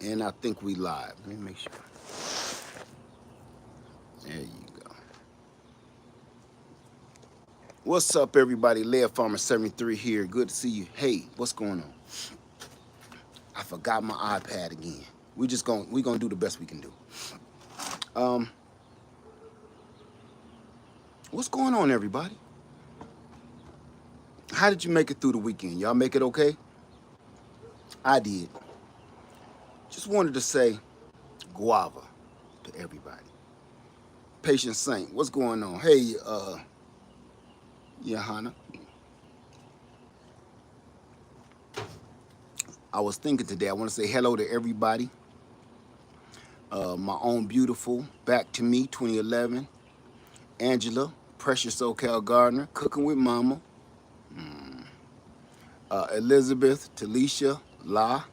And I think we live. Let me make sure. There you go. What's up, everybody? Lead Farmer 73 here. Good to see you. Hey, what's going on? I forgot my iPad again. We gonna do the best we can do. Um, what's going on, everybody? How did you make it through the weekend? Y'all make it okay? I did. Just wanted to say guava to everybody. Patient Saint, what's going on? Hey, Johanna. I was thinking today, I want to say hello to everybody. My own beautiful, Back to Me 2011. Angela, Precious SoCal Gardner, Cooking with Mama. Elizabeth, Talisha, La,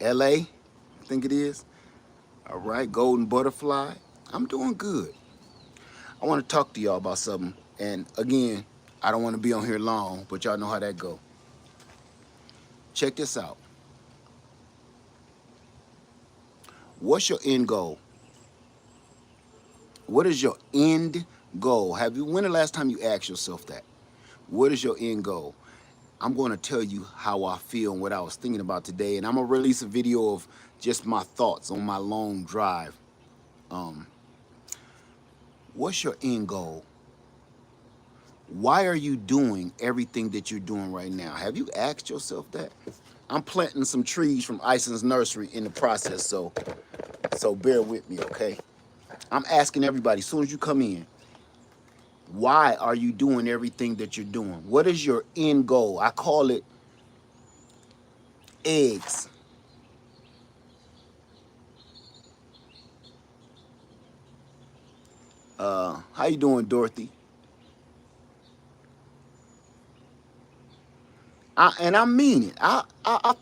LA, I think it is. All right, Golden Butterfly. I'm doing good. I want to talk to y'all about something. And again, I don't want to be on here long, but y'all know how that go. Check this out. What's your end goal? What is your end goal? When the last time you asked yourself that? What is your end goal? I'm going to tell you how I feel and what I was thinking about today. And I'm going to release a video of just my thoughts on my long drive. What's your end goal? Why are you doing everything that you're doing right now? Have you asked yourself that? I'm planting some trees from Ison's nursery in the process, so bear with me, okay? I'm asking everybody, as soon as you come in, why are you doing everything that you're doing? What is your end goal? I call it eggs. How you doing, Dorothy? And I mean it.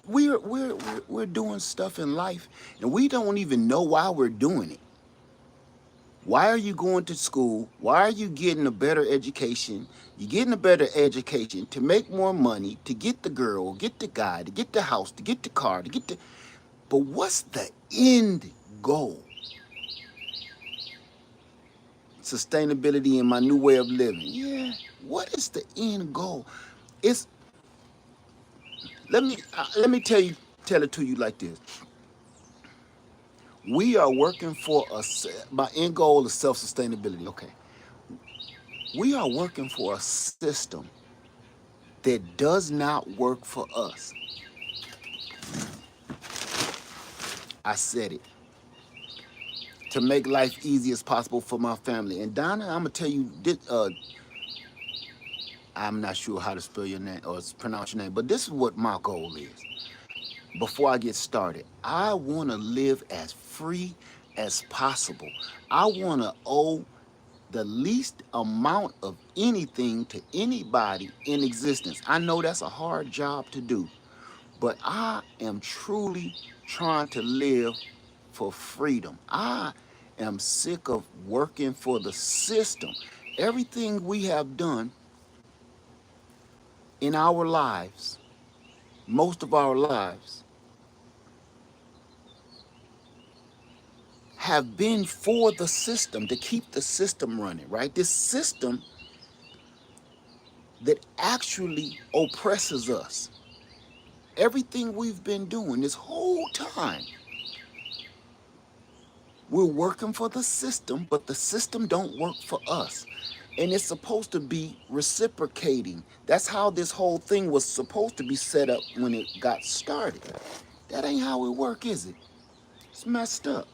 We're doing stuff in life, and we don't even know why we're doing it. Why are you going to school? Why are you getting a better education? You're getting a better education to make more money, to get the girl, get the guy, to get the house, to get the car, to get the... But what's the end goal? Sustainability in my new way of living. Yeah. What is the end goal? It's let me tell it to you like this. We are working for my end goal is self-sustainability. Okay. We are working for a system that does not work for us. I said it. To make life easy as possible for my family. And Donna, I'm gonna tell you this, I'm not sure how to spell your name or pronounce your name, but this is what my goal is. Before I get started, I want to live as free as possible. I want to owe the least amount of anything to anybody in existence. I know that's a hard job to do, but I am truly trying to live for freedom. I am sick of working for the system. Everything we have done in our lives, most of our lives, have been for the system, to keep the system running, right? This system that actually oppresses us. Everything we've been doing this whole time, we're working for the system, but the system don't work for us. And it's supposed to be reciprocating. That's how this whole thing was supposed to be set up when it got started. That ain't how it work, is it? It's messed up.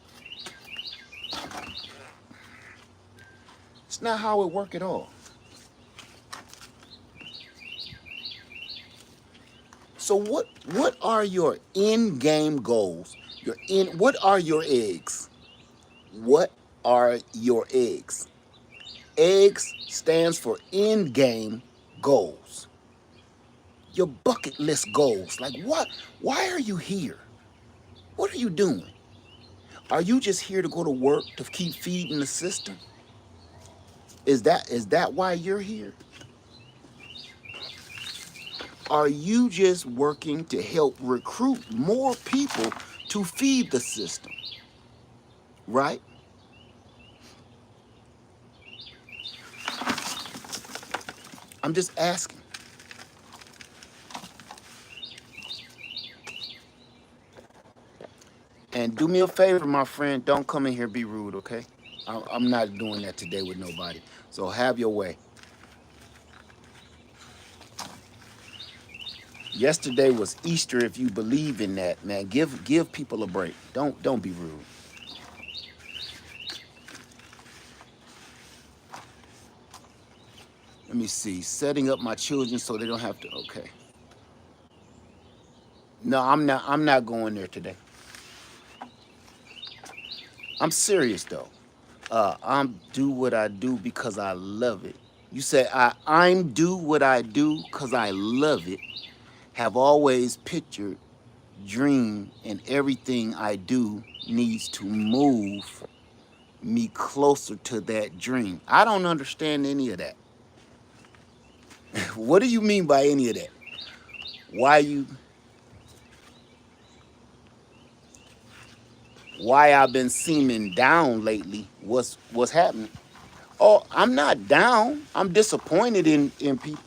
It's not how it work at all. So what are your in-game goals? What are your eggs? What are your eggs? Eggs stands for in-game goals. Your bucket list goals. Like what? Why are you here? What are you doing? Are you just here to go to work to keep feeding the system? Is that why you're here? Are you just working to help recruit more people to feed the system, right? I'm just asking. And do me a favor, my friend, don't come in here be rude, okay? I'm not doing that today with nobody. So have your way. Yesterday was Easter. If you believe in that, man, give people a break. Don't be rude. Let me see. Setting up my children so they don't have to. Okay. No, I'm not. I'm not going there today. I'm serious though. I'm do what I do because I love it. You say I'm do what I do because I love it. Have always pictured, dream, and everything I do needs to move me closer to that dream. I don't understand any of that. What do you mean by any of that? Why you why I've been seeming down lately? What's happening? Oh, I'm not down. I'm disappointed in people,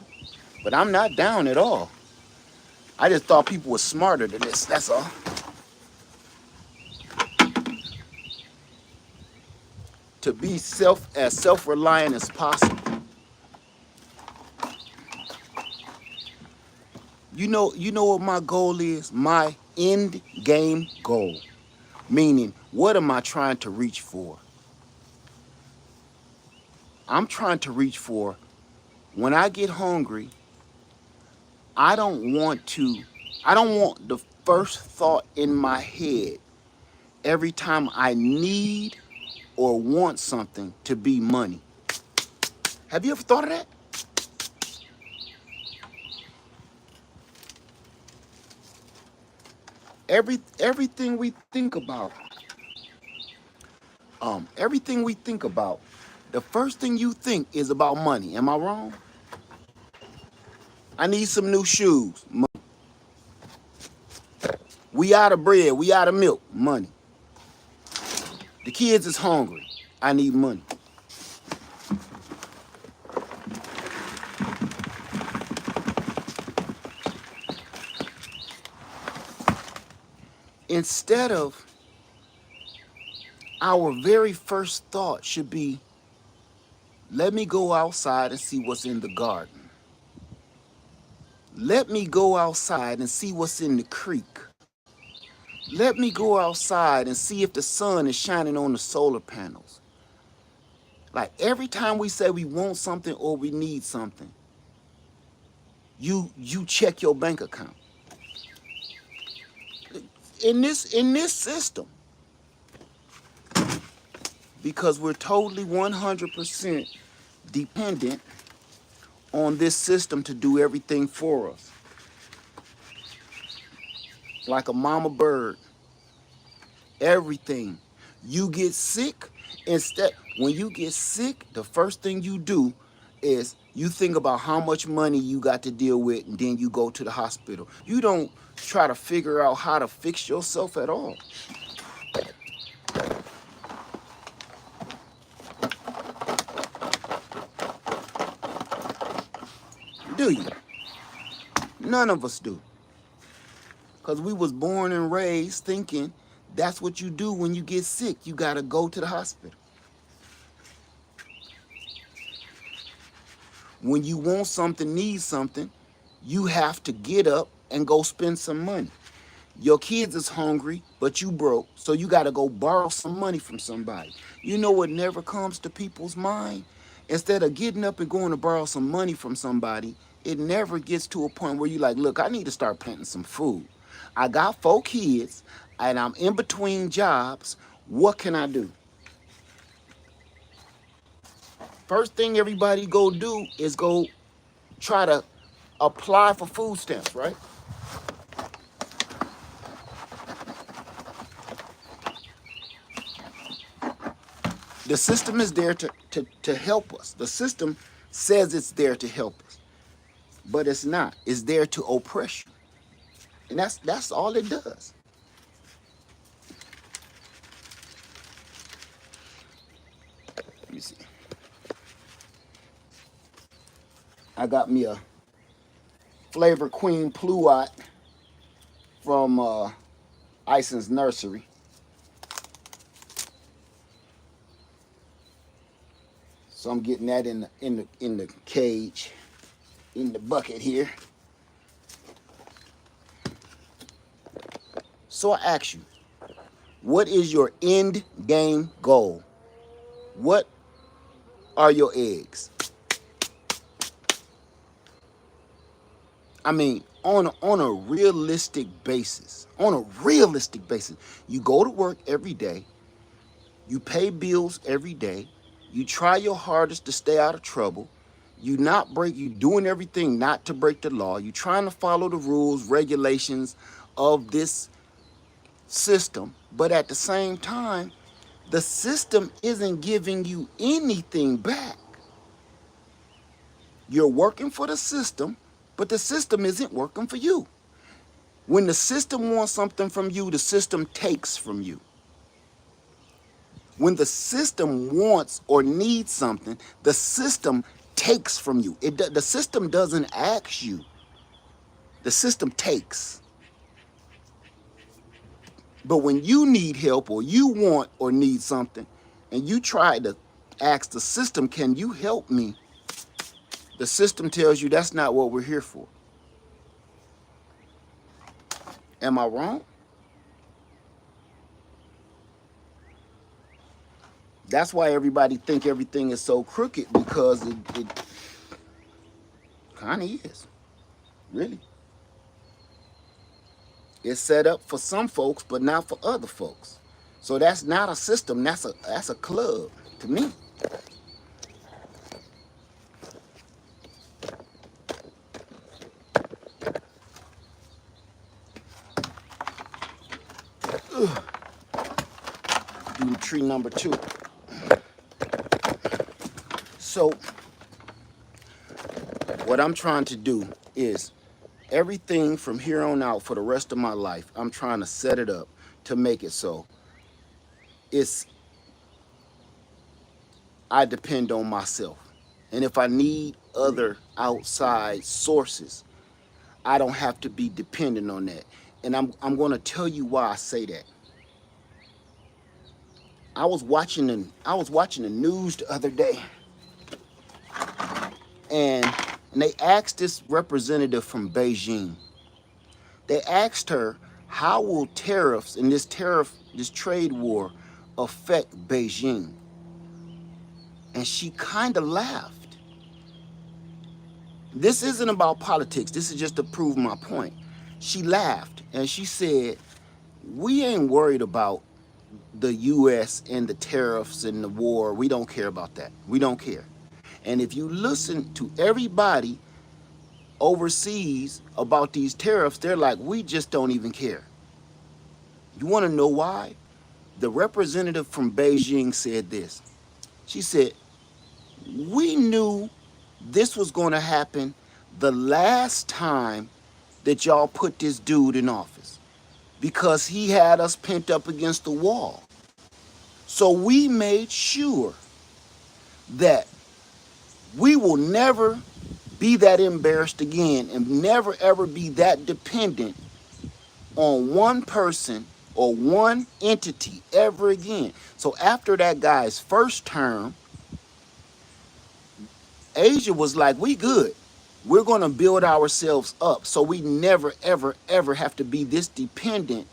but I'm not down at all. I just thought people were smarter than this. That's all. To be self-reliant as possible. You know what my goal is? My end game goal. Meaning, what am I trying to reach for? I'm trying to reach for when I get hungry, I don't want to, I don't want the first thought in my head every time I need or want something to be money. Have you ever thought of that? Everything we think about, everything we think about, the first thing you think is about money. Am I wrong? I need some new shoes. We out of bread. We out of milk. Money. The kids is hungry. I need money. Instead of our very first thought should be, let me go outside and see what's in the garden. Let me go outside and see what's in the creek. Let me go outside and see if the sun is shining on the solar panels. Like every time we say we want something or we need something, you check your bank account. In this system, because we're totally 100% dependent on this system to do everything for us. Like a mama bird, everything. You get sick, instead, when you get sick, the first thing you do is you think about how much money you got to deal with, and then you go to the hospital. You don't try to figure out how to fix yourself at all. Do you? None of us do. Because we was born and raised thinking that's what you do when you get sick. You got to go to the hospital. When you want something, need something, you have to get up and go spend some money. Your kids is hungry, but you broke, so you got to go borrow some money from somebody. You know what never comes to people's mind? Instead of getting up and going to borrow some money from somebody, it never gets to a point where you're like, look, I need to start planting some food. I got 4 kids, and I'm in between jobs. What can I do? First thing everybody go do is go try to apply for food stamps, right? The system is there to help us. The system says it's there to help us, but it's not. It's there to oppress you. And that's all it does. I got me a Flavor Queen Pluot from Ison's Nursery. So I'm getting that in the cage, in the bucket here. So I ask you, what is your end game goal? What are your eggs? I mean, on a realistic basis, you go to work every day, you pay bills every day, you try your hardest to stay out of trouble, you doing everything not to break the law, you trying to follow the rules, regulations of this system, but at the same time, the system isn't giving you anything back. You're working for the system, but the system isn't working for you. When the system wants something from you, the system takes from you. When the system wants or needs something, the system takes from you. The system doesn't ask you. The system takes. But when you need help or you want or need something, and you try to ask the system, can you help me? The system tells you that's not what we're here for. Am I wrong? That's why everybody think everything is so crooked, because it kind of is. Really. It's set up for some folks, but not for other folks. So that's not a system. That's a club to me. Ugh. Do tree number 2. So what I'm trying to do is everything from here on out for the rest of my life, I'm trying to set it up to make it so I depend on myself. And if I need other outside sources, I don't have to be dependent on that. And I'm going to tell you why I say that. I was watching the news the other day, and they asked this representative from Beijing. They asked her, how will tariffs and this trade war affect Beijing? And she kind of laughed. This isn't about politics. This is just to prove my point. She laughed and she said, we ain't worried about the U.S. and the tariffs and the war. We don't care about that. We don't care. And if you listen to everybody overseas about these tariffs, they're like, we just don't even care. You want to know why? The representative from Beijing said this. She said, we knew this was going to happen the last time that y'all put this dude in office, because he had us pent up against the wall. So we made sure that we will never be that embarrassed again and never ever be that dependent on one person or one entity ever again. So after that guy's first term, Asia was like, we good. We're going to build ourselves up so we never, ever, ever have to be this dependent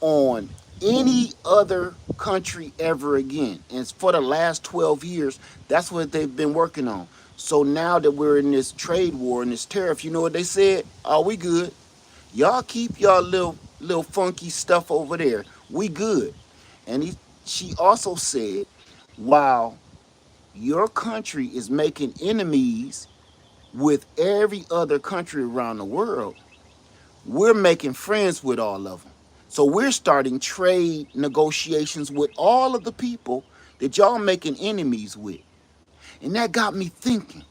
on any other country ever again. And for the last 12 years, that's what they've been working on. So now that we're in this trade war and this tariff, you know what they said? Oh, we good. Y'all keep y'all little funky stuff over there. We good. And she also said, while your country is making enemies with every other country around the world, we're making friends with all of them. So we're starting trade negotiations with all of the people that y'all making enemies with. And that got me thinking.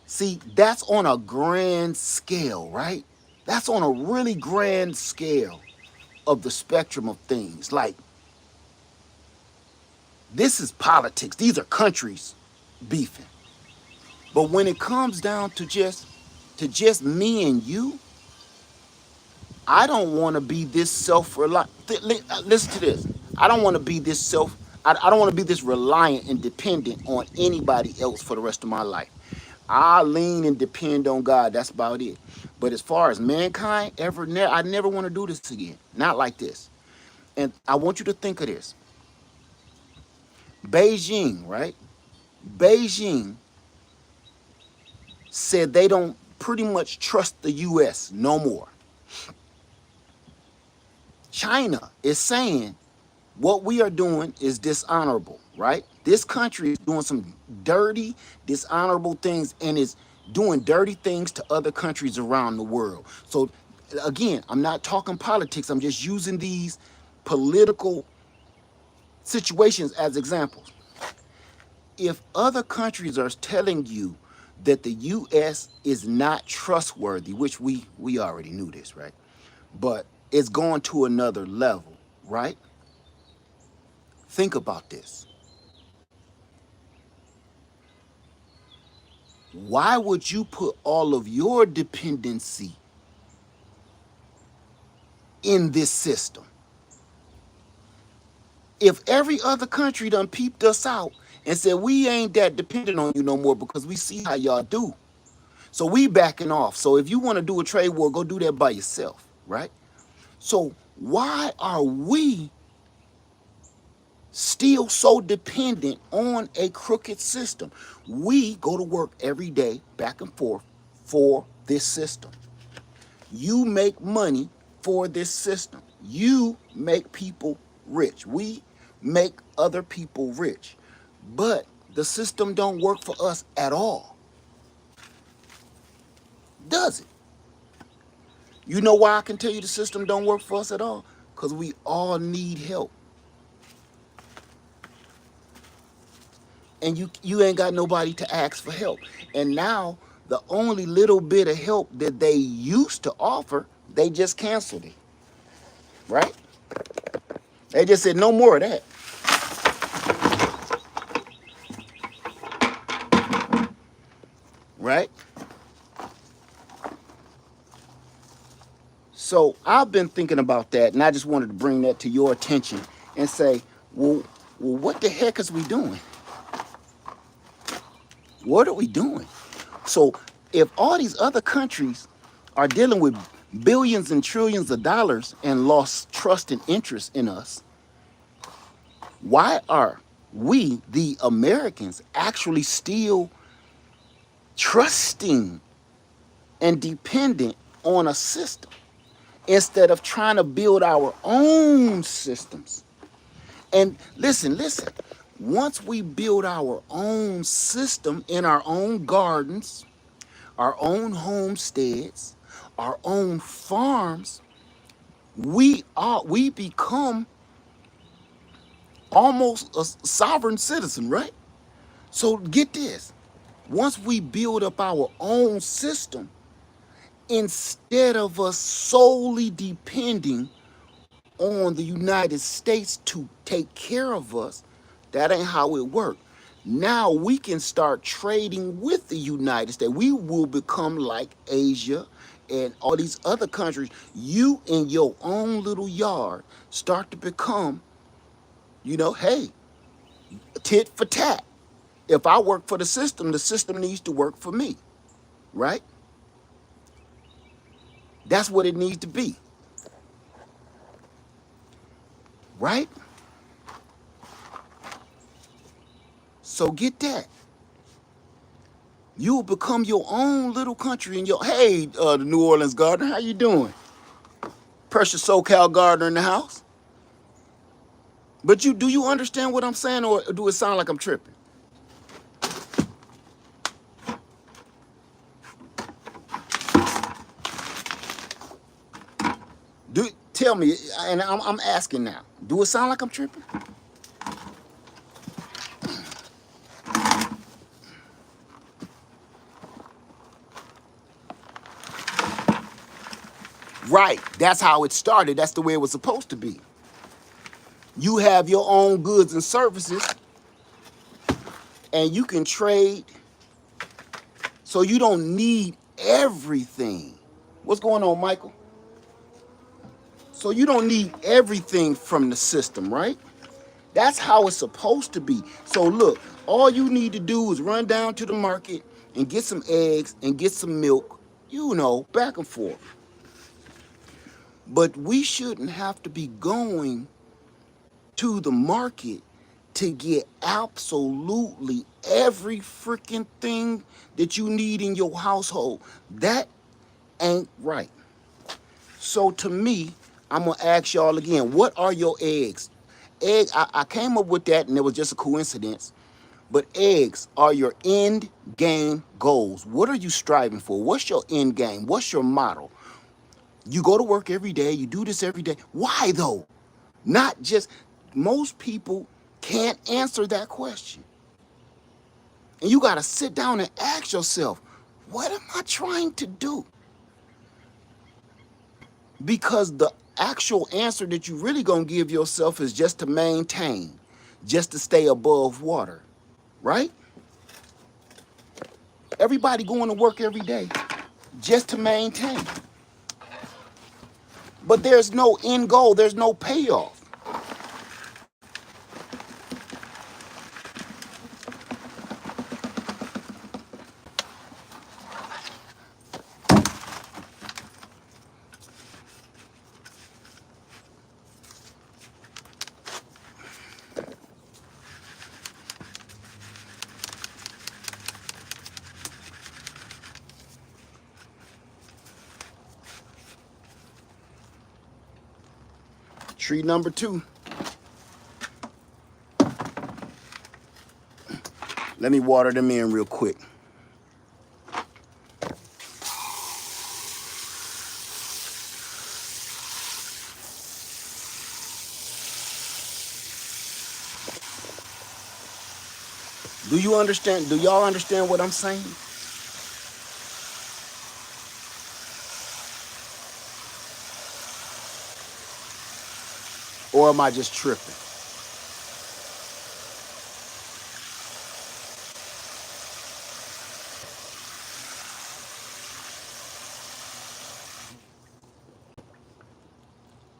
See, that's on a grand scale, right? That's on a really grand scale of the spectrum of things. Like, this is politics. These are countries. beefing. But when it comes down to just me and you, I don't want to be this self-reliant. Listen to this. I don't want to be this self. I don't want to be this reliant and dependent on anybody else for the rest of my life. I lean and depend on God. That's about it. But as far as mankind, I never want to do this again. Not like this. And I want you to think of this. Beijing, right? Beijing said they don't pretty much trust the U.S. no more. China is saying what we are doing is dishonorable, right? This country is doing some dirty, dishonorable things and is doing dirty things to other countries around the world. So, again, I'm not talking politics, I'm just using these political situations as examples. If other countries are telling you that the U.S. is not trustworthy, which we already knew this, right? But it's going to another level, right? Think about this. Why would you put all of your dependency in this system? If every other country done peeped us out and said we ain't that dependent on you no more because we see how y'all do, so we backing off. So if you want to do a trade war, go do that by yourself, right? So why are we still so dependent on a crooked system? We go to work every day back and forth for this system. You make money for this system. You make people rich. We make other people rich. But the system don't work for us at all. Does it? You know why I can tell you the system don't work for us at all? Because we all need help. And you ain't got nobody to ask for help. And now the only little bit of help that they used to offer, they just canceled it. Right? They just said no more of that. Right? So I've been thinking about that, and I just wanted to bring that to your attention and say, well, what the heck is we doing? What are we doing? So if all these other countries are dealing with billions and trillions of dollars and lost trust and interest in us, why are we, the Americans, actually still trusting and dependent on a system instead of trying to build our own systems? And listen, once we build our own system in our own gardens, our own homesteads, our own farms, we become almost a sovereign citizen, right? So get this. Once we build up our own system, instead of us solely depending on the United States to take care of us, that ain't how it works. Now we can start trading with the United States. We will become like Asia and all these other countries. You in your own little yard start to become, hey, tit for tat. If I work for the system needs to work for me, right? That's what it needs to be, right? So get that. You'll become your own little country and the New Orleans gardener, how you doing? Precious SoCal gardener in the house. But do you understand what I'm saying, or do it sound like I'm tripping? Tell me, and I'm asking now. Do it sound like I'm tripping? Right. That's how it started. That's the way it was supposed to be. You have your own goods and services, and you can trade, so you don't need everything. What's going on, Michael? So you don't need everything from the system, right? That's how it's supposed to be. So look, all you need to do is run down to the market and get some eggs and get some milk, you know, back and forth. But we shouldn't have to be going to the market to get absolutely every freaking thing that you need in your household. That ain't right. So to me, I'm gonna ask y'all again, what are your eggs? I came up with that and it was just a coincidence. But eggs are your end game goals. What are you striving for? What's your end game? What's your model? You go to work every day, you do this every day. Why though? Not just, most people can't answer that question. And you got to sit down and ask yourself, what am I trying to do? Because the actual answer that you really going to give yourself is just to maintain, just to stay above water, right? Everybody going to work every day just to maintain. But there's no end goal, there's no payoff. Tree number 2. Let me water them in real quick. Do you understand? Do y'all understand what I'm saying? Or am I just tripping?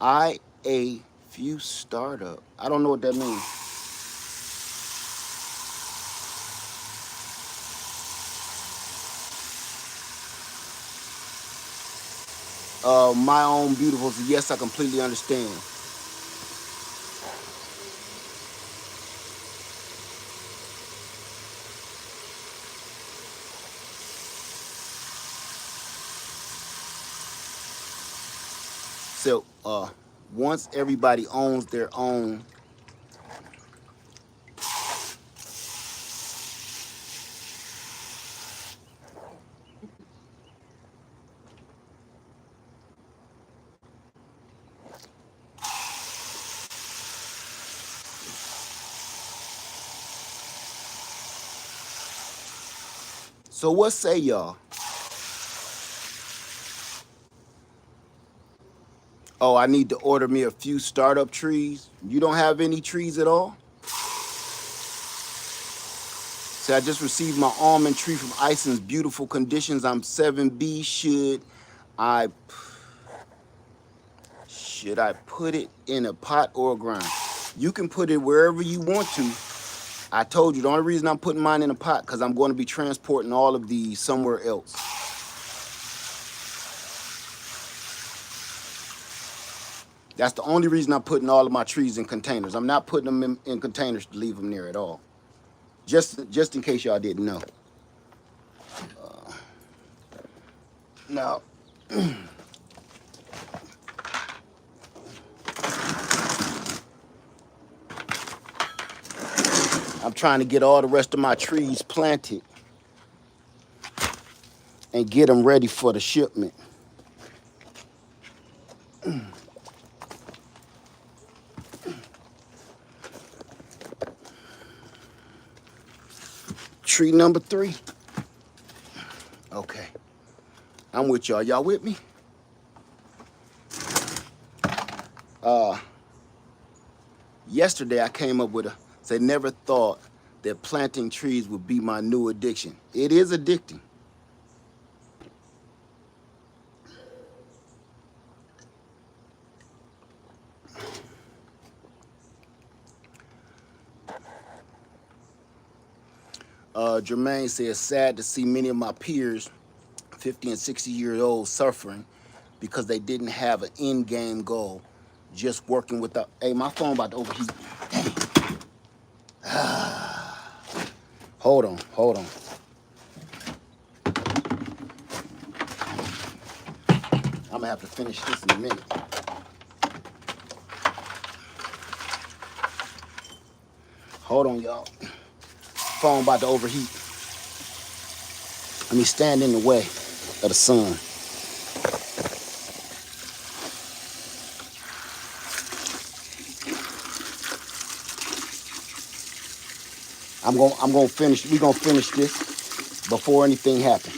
IA few startup. I don't know what that means. My own beautiful. Yes, I completely understand. So, once everybody owns their own, so what say y'all? Oh, I need to order me a few startup trees. You don't have any trees at all? So I just received my almond tree from Ison's beautiful conditions. I'm 7B. I should I put it in a pot or a ground? You can put it wherever you want to. I told you the only reason I'm putting mine in a pot because I'm going to be transporting all of these somewhere else. That's the only reason I'm putting all of my trees in containers. I'm not putting them in containers to leave them there at all. Just in case y'all didn't know. Now, I'm trying to get all the rest of my trees planted and get them ready for the shipment. Tree number 3. Okay. I'm with y'all. Y'all with me? Yesterday I came up with never thought that planting trees would be my new addiction. It is addicting. Jermaine says, sad to see many of my peers, 50 and 60 years old, suffering because they didn't have an end game goal, just working with the. Hey, my phone about to overheat. Dang. Hold on, hold on. I'm gonna have to finish this in a minute. Hold on, y'all. Phone about to overheat. Let me stand in the way of the sun. I'm gonna finish. We're gonna finish this before anything happens.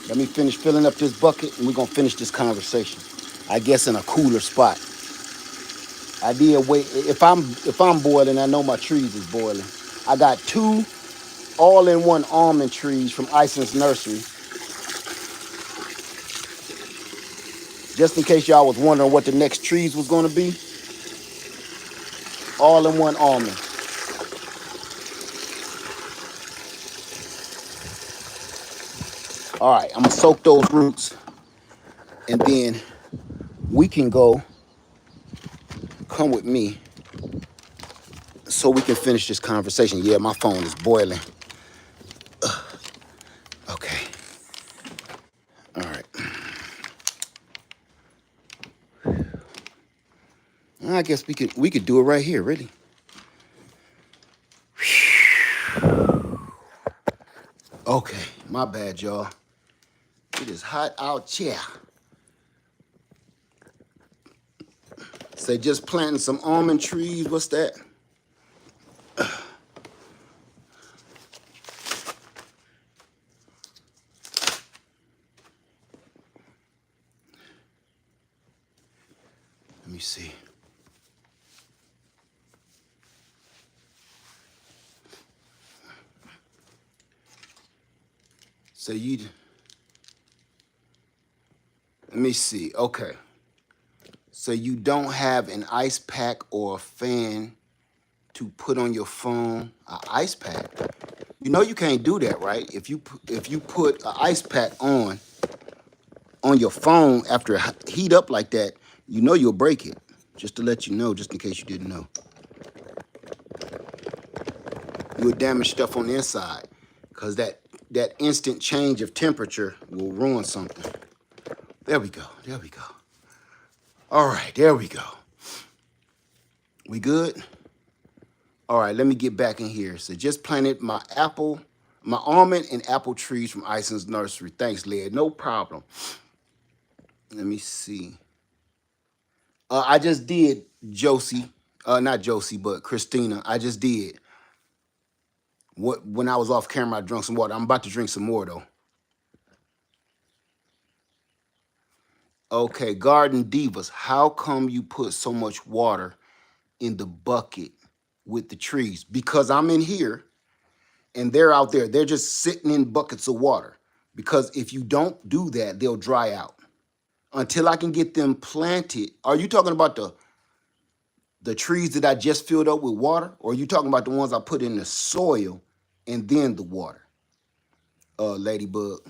Let me finish filling up this bucket, and we're gonna finish this conversation. I guess in a cooler spot. I did wait. If I'm boiling, I know my trees is boiling. I got 2 all-in-one almond trees from Ison's nursery. Just in case y'all was wondering what the next trees was gonna be, all-in-one almond. All right, I'm gonna soak those roots, and then we can go. Come with me, so we can finish this conversation. Yeah, my phone is boiling. Okay. All right. I guess we could do it right here, really. Okay, my bad, y'all. It is hot out here. Say just planting some almond trees. What's that? Let me see. So let me see. Okay. So you don't have an ice pack or a fan to put on your phone? An ice pack? You know you can't do that, right? If you put an ice pack on your phone after it heat up like that, you know you'll break it. Just to let you know, just in case you didn't know. You would damage stuff on the inside, because that instant change of temperature will ruin something. There we go. There we go. All right, there we go. We good? All right, let me get back in here. So just planted my almond and apple trees from Ison's nursery. Thanks, Led. No problem. Let me see. I just did, Josie. Not Josie, but Christina. I just did. When I was off camera, I drank some water. I'm about to drink some more though. Okay, Garden Divas. How come you put so much water in the bucket with the trees? Because I'm in here and they're out there. They're just sitting in buckets of water. Because if you don't do that, they'll dry out. Until I can get them planted. Are you talking about the trees that I just filled up with water? Or are you talking about the ones I put in the soil and then the water? Ladybug.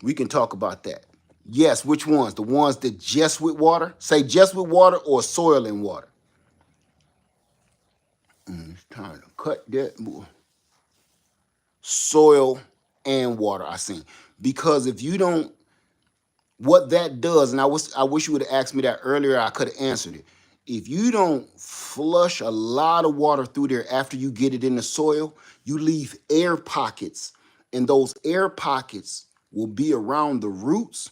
We can talk about that. Yes, which ones? The ones that just with water? Say just with water or soil and water? It's time to cut that. Soil and water, I see. Because if you don't, what that does, and I wish you would have asked me that earlier, I could have answered it. If you don't flush a lot of water through there after you get it in the soil, you leave air pockets, and those air pockets will be around the roots,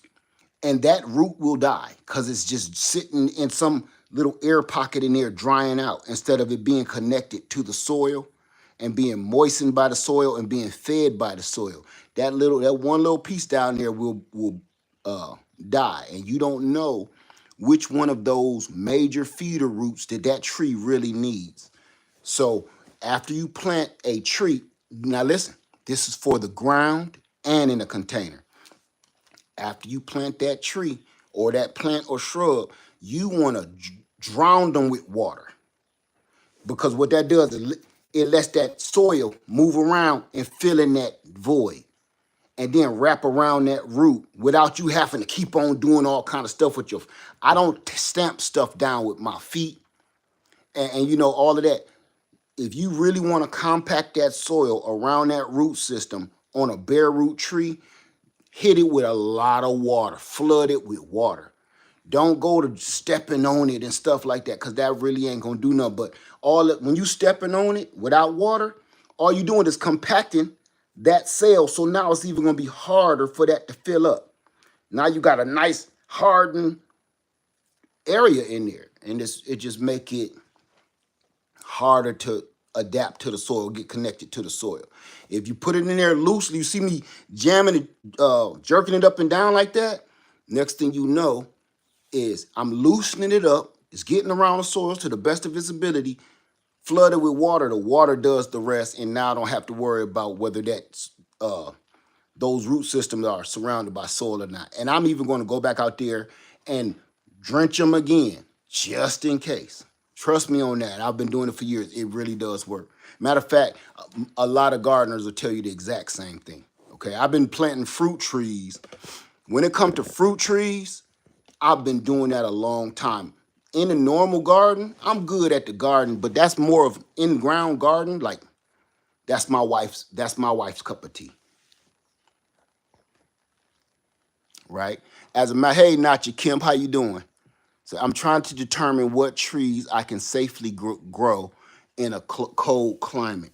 and that root will die because it's just sitting in some little air pocket in there drying out instead of it being connected to the soil and being moistened by the soil and being fed by the soil. That one little piece down there will die, and you don't know which one of those major feeder roots that tree really needs. So after you plant a tree, now listen, this is for the ground and in a container. After you plant that tree or that plant or shrub, you want to drown them with water, because what that does is it lets that soil move around and fill in that void, and then wrap around that root without you having to keep on doing all kind of stuff with your. I don't stamp stuff down with my feet, and you know all of that. If you really want to compact that soil around that root system on a bare root tree, hit it with a lot of water, flood it with water. Don't go to stepping on it and stuff like that, because that really ain't gonna do nothing. But when you stepping on it without water, all you doing is compacting that cell. So now it's even gonna be harder for that to fill up. Now you got a nice hardened area in there, and it just make it harder to adapt to the soil, get connected to the soil. If you put it in there loosely, you see me jamming it, jerking it up and down like that. Next thing you know is I'm loosening it up. It's getting around the soil to the best of its ability. Flooded with water. The water does the rest, and now I don't have to worry about whether that's those root systems are surrounded by soil or not. And I'm even going to go back out there and drench them again, just in case. Trust me on that. I've been doing it for years. It really does work. Matter of fact, a lot of gardeners will tell you the exact same thing. Okay, I've been planting fruit trees. When it comes to fruit trees, I've been doing that a long time. In a normal garden, I'm good at the garden, but that's more of in-ground garden. Like that's my wife's cup of tea, right? As a matter, hey, not your Kim, how you doing? So I'm trying to determine what trees I can safely grow in a cold climate.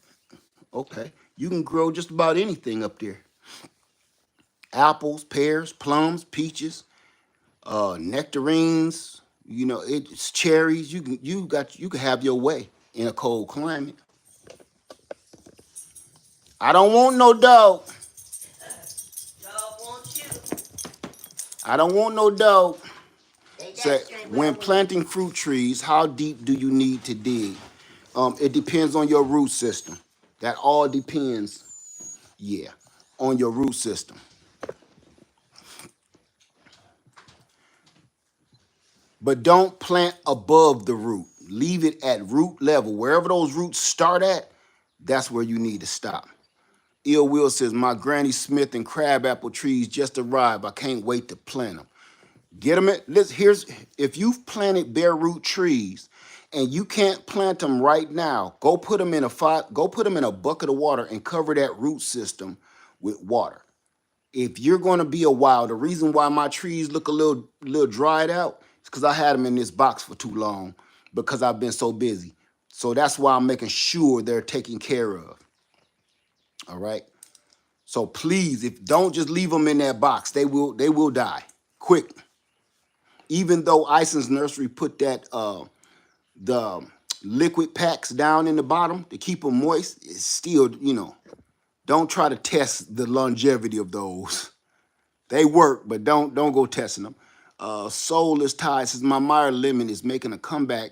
Okay, you can grow just about anything up there. Apples, pears, plums, peaches, nectarines. You know, it's cherries. You can have your way in a cold climate. I don't want no dog. Dog wants you. I don't want no dog. They got So straight when well with planting fruit trees, how deep do you need to dig? It depends on your root system. That all depends, yeah, on your root system. But don't plant above the root. Leave it at root level. Wherever those roots start at, that's where you need to stop. Ill Will says, my Granny Smith and crabapple trees just arrived. I can't wait to plant them. Get them in. If you've planted bare root trees and you can't plant them right now, go put them in a bucket of water and cover that root system with water. If you're going to be a while, the reason why my trees look a little dried out is because I had them in this box for too long because I've been so busy. So that's why I'm making sure they're taken care of. All right. So please, if don't just leave them in that box, they will die quick. Even though Ison's Nursery put that the liquid packs down in the bottom to keep them moist, it's still, don't try to test the longevity of those. They work, but don't go testing them. Soulless Tide says my Meyer lemon is making a comeback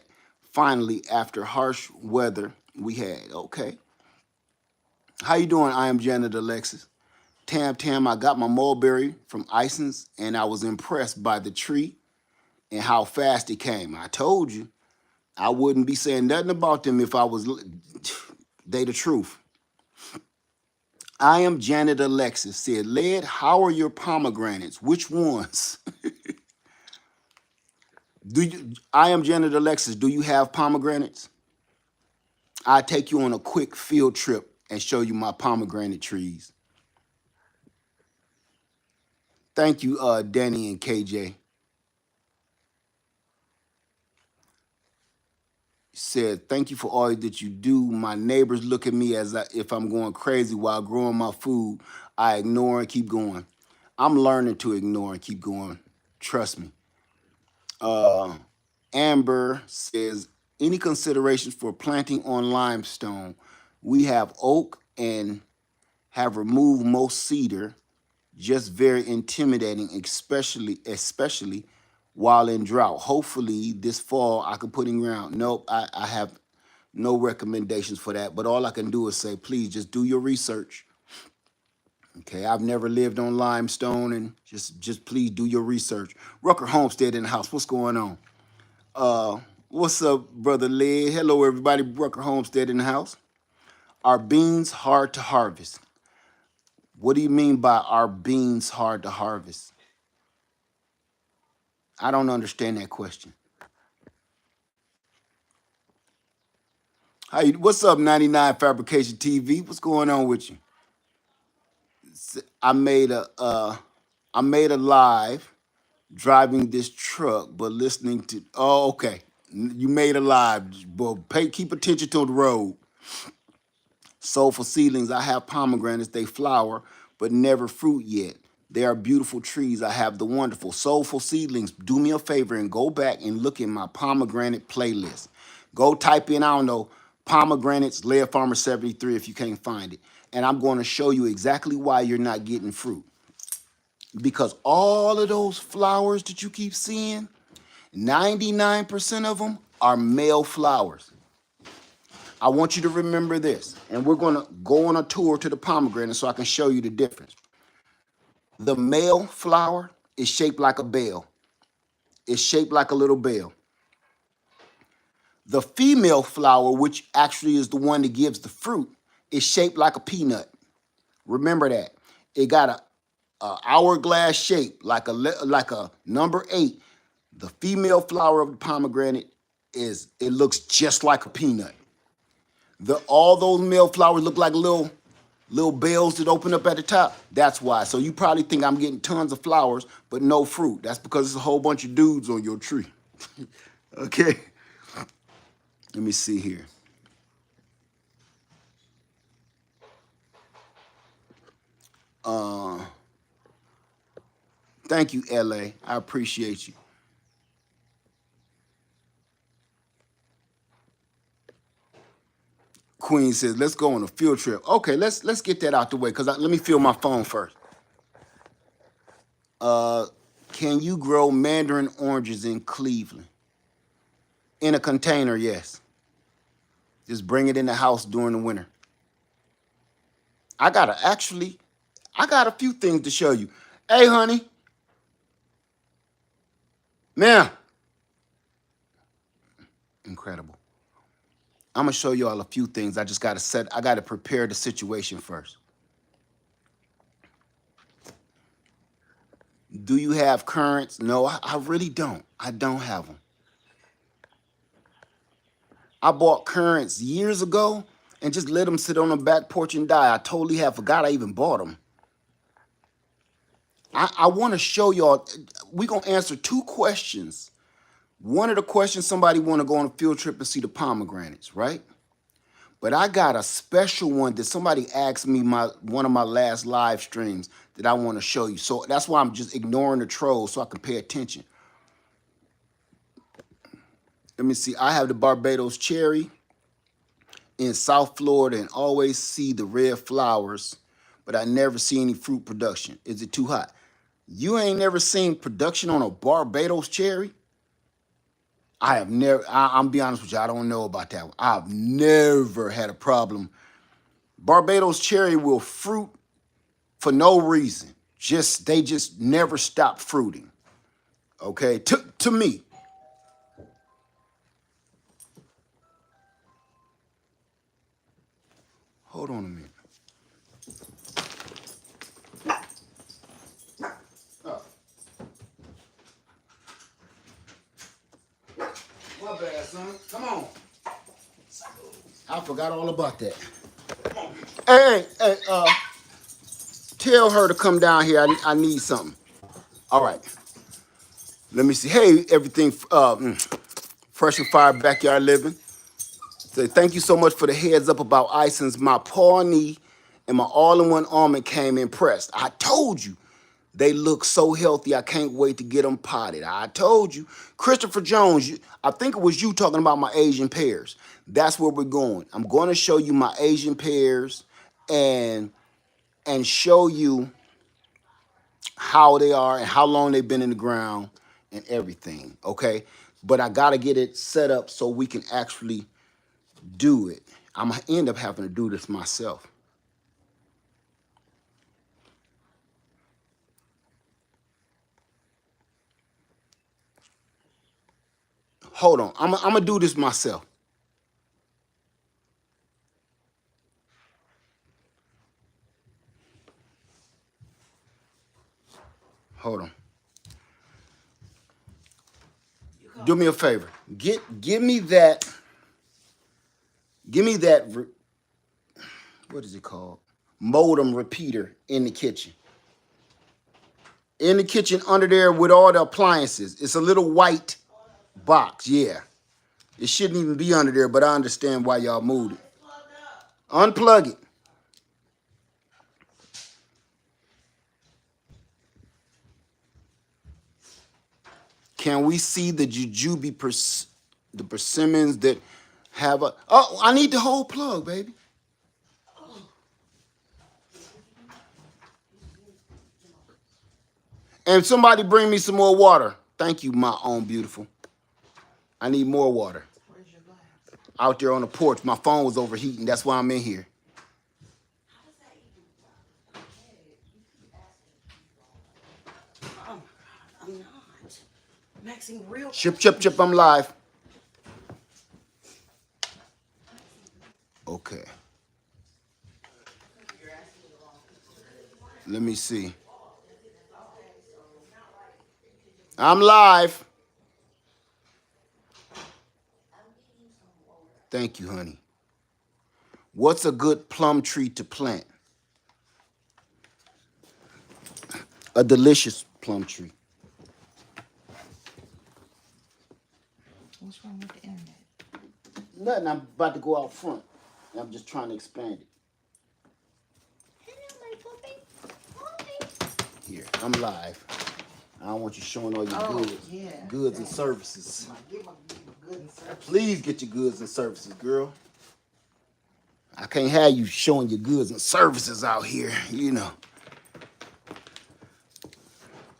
finally after harsh weather we had. Okay. How you doing? I am Janet Alexis. Tam, I got my mulberry from Ison's and I was impressed by the tree and how fast it came. I told you I wouldn't be saying nothing about them if I was they the truth. I am Janet Alexis said, Led, how are your pomegranates? Which ones? I am Janet Alexis. Do you have pomegranates? I take you on a quick field trip and show you my pomegranate trees. Thank you, Danny and KJ. Said, thank you for all that you do. My neighbors look at me as if I'm going crazy while growing my food. I ignore and keep going. I'm learning to ignore and keep going. Trust me. Amber says, any considerations for planting on limestone? We have oak and have removed most cedar. Just very intimidating, especially while in drought. Hopefully this fall I could put in ground. Nope, I have no recommendations for that. But all I can do is say, please just do your research. Okay, I've never lived on limestone, and just please do your research. Rucker Homestead in the house. What's going on? What's up, brother Led? Hello, everybody. Rucker Homestead in the house. Are beans hard to harvest? What do you mean by are beans hard to harvest? I don't understand that question. What's up, 99 Fabrication TV? What's going on with you? I made a I made a live driving this truck, but listening to. Oh, okay. You made a live, but keep attention to the road. Soulful seedlings. I have pomegranates. They flower, but never fruit yet. They are beautiful trees. I have the wonderful soulful seedlings. Do me a favor and go back and look in my pomegranate playlist. Go type in, I don't know, pomegranates, Laird Farmer 73 if you can't find it. And I'm going to show you exactly why you're not getting fruit. Because all of those flowers that you keep seeing, 99% of them are male flowers. I want you to remember this, and we're going to go on a tour to the pomegranate so I can show you the difference. The male flower is shaped like a bell. It's shaped like a little bell. The female flower, which actually is the one that gives the fruit, is shaped like a peanut. Remember that. It got a hourglass shape, like a number 8. The female flower of the pomegranate it looks just like a peanut. All those male flowers look like little bells that open up at the top. That's why. So you probably think I'm getting tons of flowers, but no fruit. That's because there's a whole bunch of dudes on your tree. Okay. Let me see here. Thank you, LA. I appreciate you. Queen says, let's go on a field trip. Okay, let's get that out the way, because let me fill my phone first. Can you grow mandarin oranges in Cleveland? In a container, yes. Just bring it in the house during the winter. I got a few things to show you. Hey, honey. Now, incredible. I'm gonna show you all a few things. I gotta prepare the situation first. Do you have currants? No, I really don't. I don't have them. I bought currants years ago and just let them sit on the back porch and die. I totally have forgot I even bought them. I want to show y'all. We're gonna answer 2 questions. One of the questions, somebody want to go on a field trip and see the pomegranates, right? But I got a special one that somebody asked me one of my last live streams that I want to show you. So that's why I'm just ignoring the trolls so I can pay attention. Let me see. I have the Barbados cherry in South Florida and always see the red flowers, but I never see any fruit production. Is it too hot? You ain't never seen production on a Barbados cherry? I have never, I'm be honest with you, I don't know about that one. I've never had a problem. Barbados cherry will fruit for no reason. They just never stop fruiting. Okay, to me. Hold on a minute. Oh. My bad, son. Come on. I forgot all about that. Hey, tell her to come down here. I need something. All right. Let me see. Hey, everything fresh and fire backyard living. Say thank you so much for the heads up about icings. My paw knee and my all-in-one almond came impressed. I told you. They look so healthy. I can't wait to get them potted. I told you. Christopher Jones, I think it was you talking about my Asian pears. That's where we're going. I'm going to show you my Asian pears and show you how they are and how long they've been in the ground and everything, okay? But I got to get it set up so we can actually do it. I'm gonna end up having to do this myself. Hold on, I'm gonna do this myself. Hold on. Do me a favor. Give me that. Give me that. What is it called? Modem repeater in the kitchen. In the kitchen under there with all the appliances. It's a little white box. Yeah. It shouldn't even be under there, but I understand why y'all moved it. Unplug it. Can we see the jujube the persimmons that have a? Oh, I need the whole plug, baby. And somebody bring me some more water. Thank you, my own beautiful. I need more water. Where's your glass? Out there on the porch, my phone was overheating. That's why I'm in here. How does that even work? Okay, you keep asking. Oh my God, I'm not. Maxine, real. Chip, I'm live. Okay. Let me see. I'm live. Thank you, honey. What's a good plum tree to plant? A delicious plum tree. What's wrong with the internet? Nothing. I'm about to go out front. I'm just trying to expand it. Hello, my puppy. Here, I'm live. I don't want you showing all your goods and services. Please get your goods and services, girl. I can't have you showing your goods and services out here, you know.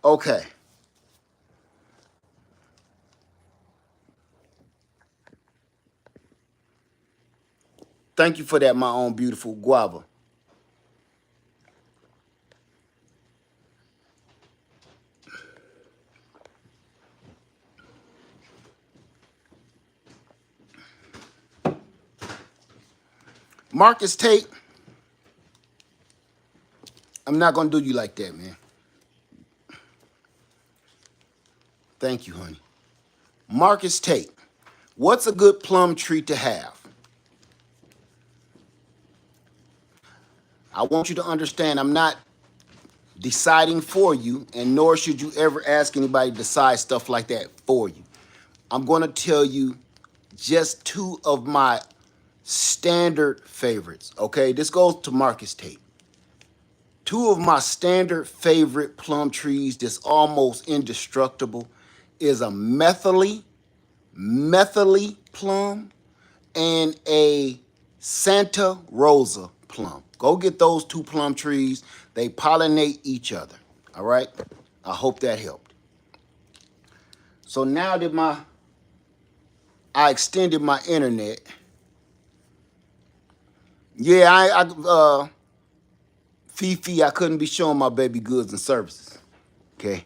Okay. Thank you for that, my own beautiful guava. Marcus Tate, I'm not going to do you like that, man. Thank you, honey. Marcus Tate, what's a good plum tree to have? I want you to understand I'm not deciding for you, and nor should you ever ask anybody to decide stuff like that for you. I'm going to tell you just two of my standard favorites, okay? This goes to Marcus Tate. Two of my standard favorite plum trees that's almost indestructible is a methily plum and a Santa Rosa plum. Go get those two plum trees. They pollinate each other, all right? I hope that helped. So now that I extended my internet, yeah, Fifi, I couldn't be showing my baby goods and services. Okay.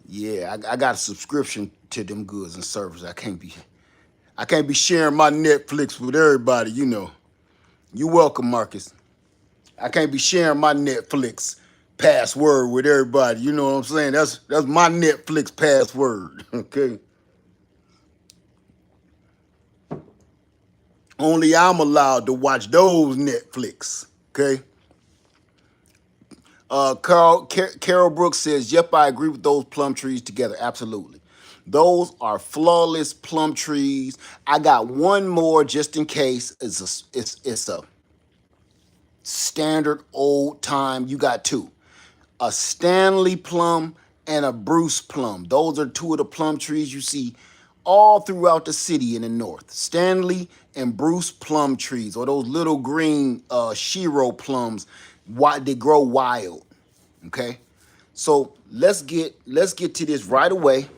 Yeah, I got a subscription to them goods and services. I can't be sharing my Netflix with everybody, you know. You're welcome, Marcus. I can't be sharing my Netflix password with everybody. You know what I'm saying? That's my Netflix password. Okay. Only I'm allowed to watch those Netflix. Okay. Carol Brooks says, "Yep, I agree with those plum trees together. Absolutely, those are flawless plum trees." I got one more just in case. It's a standard old time. You got two, a Stanley plum and a Bruce plum. Those are two of the plum trees you see all throughout the city in the north. Stanley and Bruce plum trees, or those little green Shiro plums. Why they grow wild. Okay, so let's get to this right away.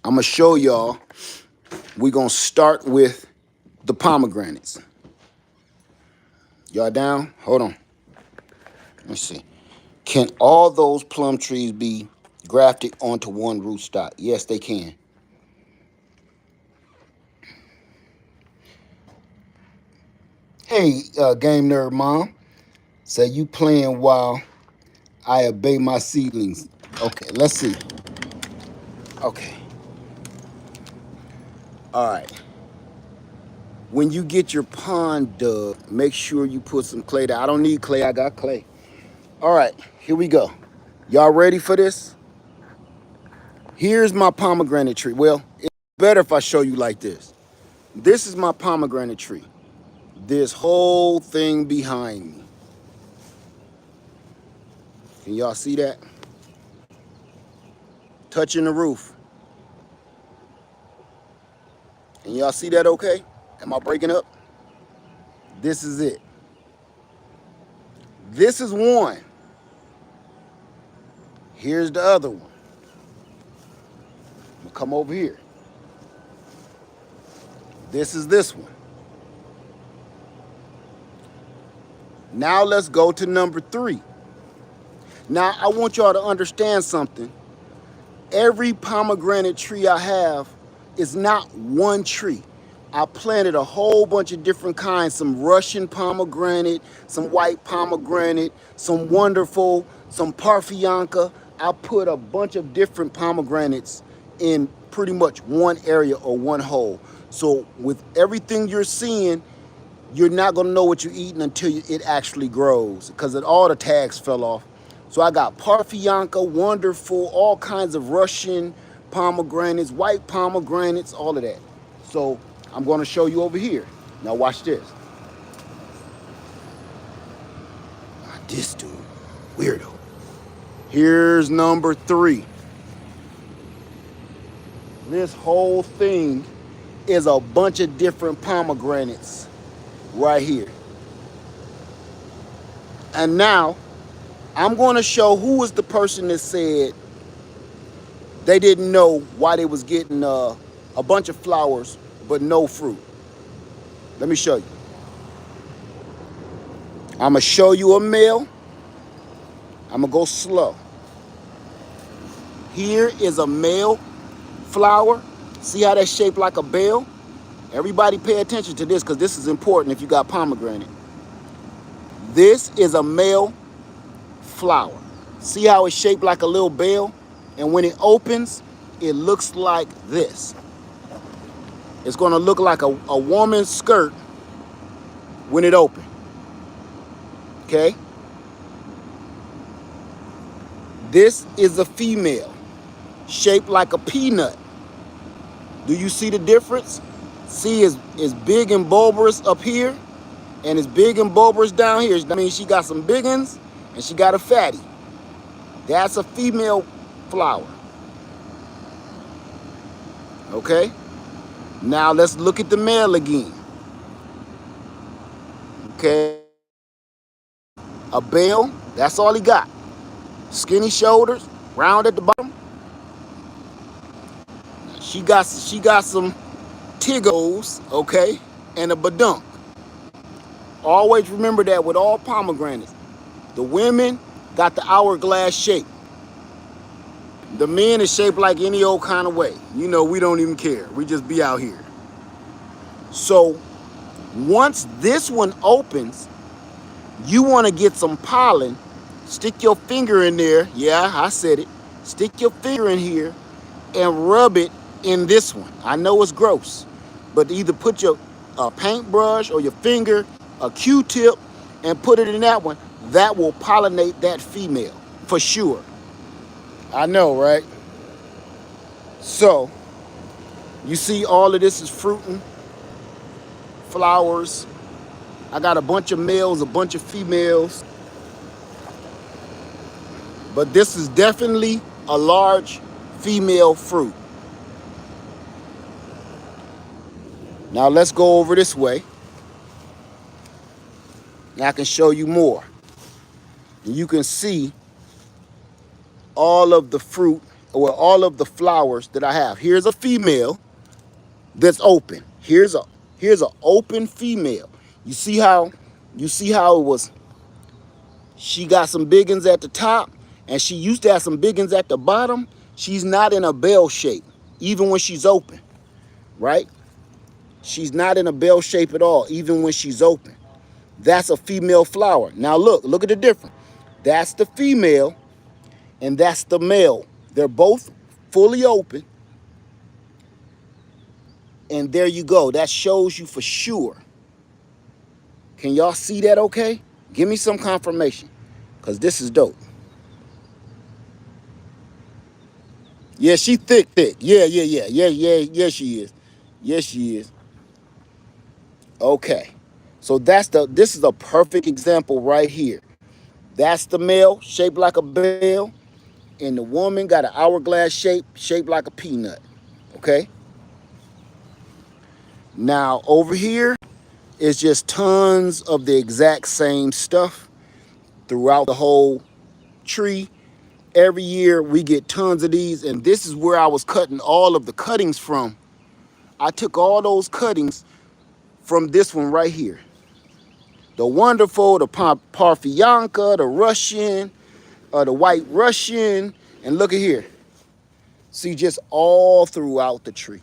I'm gonna show y'all We're going to start with the pomegranates. Y'all down? Hold on. Let me see. Can all those plum trees be grafted onto one rootstock? Yes, they can. Hey, Game Nerd Mom. Say you playing while I obey my seedlings. Okay, let's see. Okay. All right. When you get your pond dug, make sure you put some clay down. I don't need clay, I got clay. All right, here we go. Y'all ready for this? Here's my pomegranate tree. Well, it's better if I show you like this. This is my pomegranate tree. This whole thing behind me. Can y'all see that? Touching the roof. Can y'all see that okay? Am I breaking up? This is it. This is one. Here's the other one. I'm gonna come over here. This is this one. Now let's go to number 3. Now I want y'all to understand something. Every pomegranate tree I have is not one tree. I planted a whole bunch of different kinds, some Russian pomegranate, some white pomegranate, some wonderful, some parfianca. I put a bunch of different pomegranates in pretty much one area or one hole. So with everything you're seeing, you're not gonna know what you're eating until it actually grows, because all the tags fell off. So I got parfianca, wonderful, all kinds of Russian pomegranates, white pomegranates, all of that. So I'm gonna show you over here. Now watch this. This dude, weirdo. Here's number 3. This whole thing is a bunch of different pomegranates right here. And now I'm going to show who was the person that said they didn't know why they was getting a bunch of flowers but no fruit. Let me show you. I'm going to show you a male. I'm going to go slow. Here is a male flower. See how that's shaped like a bell? Everybody pay attention to this, because this is important if you got pomegranate. This is a male flower. See how it's shaped like a little bell? And when it opens, it looks like this. It's going to look like a woman's skirt when it opens. Okay? This is a female, shaped like a peanut. Do you see the difference? See, it's big and bulbous up here, and it's big and bulbous down here. That means she got some big ones, and she got a fatty. That's a female flower. Okay? Now let's look at the male again. Okay? A bell, that's all he got. Skinny shoulders, round at the bottom. She got some tigos, okay, and a badunk. Always remember that with all pomegranates. The women got the hourglass shape. The men is shaped like any old kind of way. You know, we don't even care. We just be out here. So once this one opens, you want to get some pollen. Stick your finger in there. Yeah, I said it. Stick your finger in here and rub it in this one. I know it's gross, but either put your paintbrush or your finger, a Q-tip, and put it in that one. That will pollinate that female for sure. I know, right? So you see all of this is fruiting, flowers. I got a bunch of males, a bunch of females, but this is definitely a large female fruit. Now let's go over this way. Now I can show you more. And you can see all of the fruit, or all of the flowers that I have. Here's a female. that's open. Here's a open female. You see how it was. She got some biggins at the top, and she used to have some biggins at the bottom. She's not in a bell shape, even when she's open, right? She's not in a bell shape at all, even when she's open. That's a female flower. Now look at the difference. That's the female, and that's the male. They're both fully open, and there you go. That shows you for sure. Can y'all see that okay? Give me some confirmation, because this is dope. Yeah, she thick, thick. Yeah, she is. Yes, she is. Okay. So this is a perfect example right here. That's the male, shaped like a bell, and the woman got an hourglass shape, shaped like a peanut. Okay? Now, over here is just tons of the exact same stuff throughout the whole tree. Every year we get tons of these, and this is where I was cutting all of the cuttings from. I took all those cuttings from this one right here. The wonderful, the Parfianka, the Russian, the white Russian, and look at here. See, just all throughout the tree.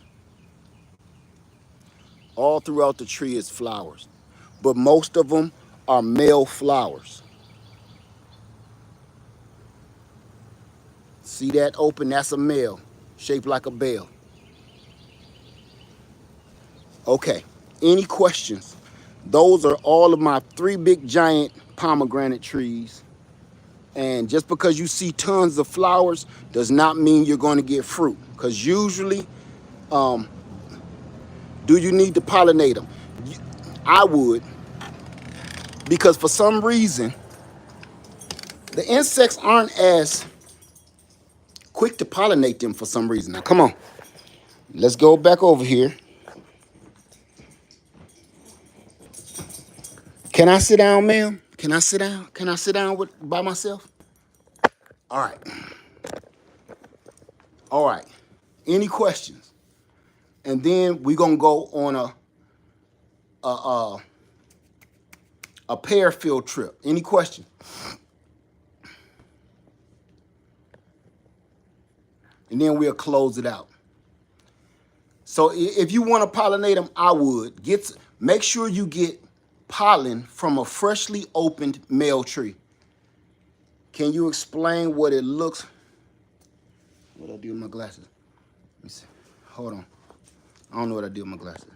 All throughout the tree is flowers, but most of them are male flowers. See that open? That's a male, shaped like a bell. Okay, any questions? Those are all of my 3 big giant pomegranate trees. And just because you see tons of flowers does not mean you're going to get fruit. Because usually, um, do you need to pollinate them? I would, because for some reason, the insects aren't as quick to pollinate them for some reason. Now, come on. Let's go back over here. Can I sit down, ma'am? Can I sit down? Can I sit down by myself? All right. All right. Any questions? And then we're going to go on a, a, a pear field trip. Any questions? And then we'll close it out. So if you want to pollinate them, I would. Make sure you get pollen from a freshly opened male tree. Can you explain what it looks? What I do with my glasses? Let me see. Hold on. I don't know what I do with my glasses.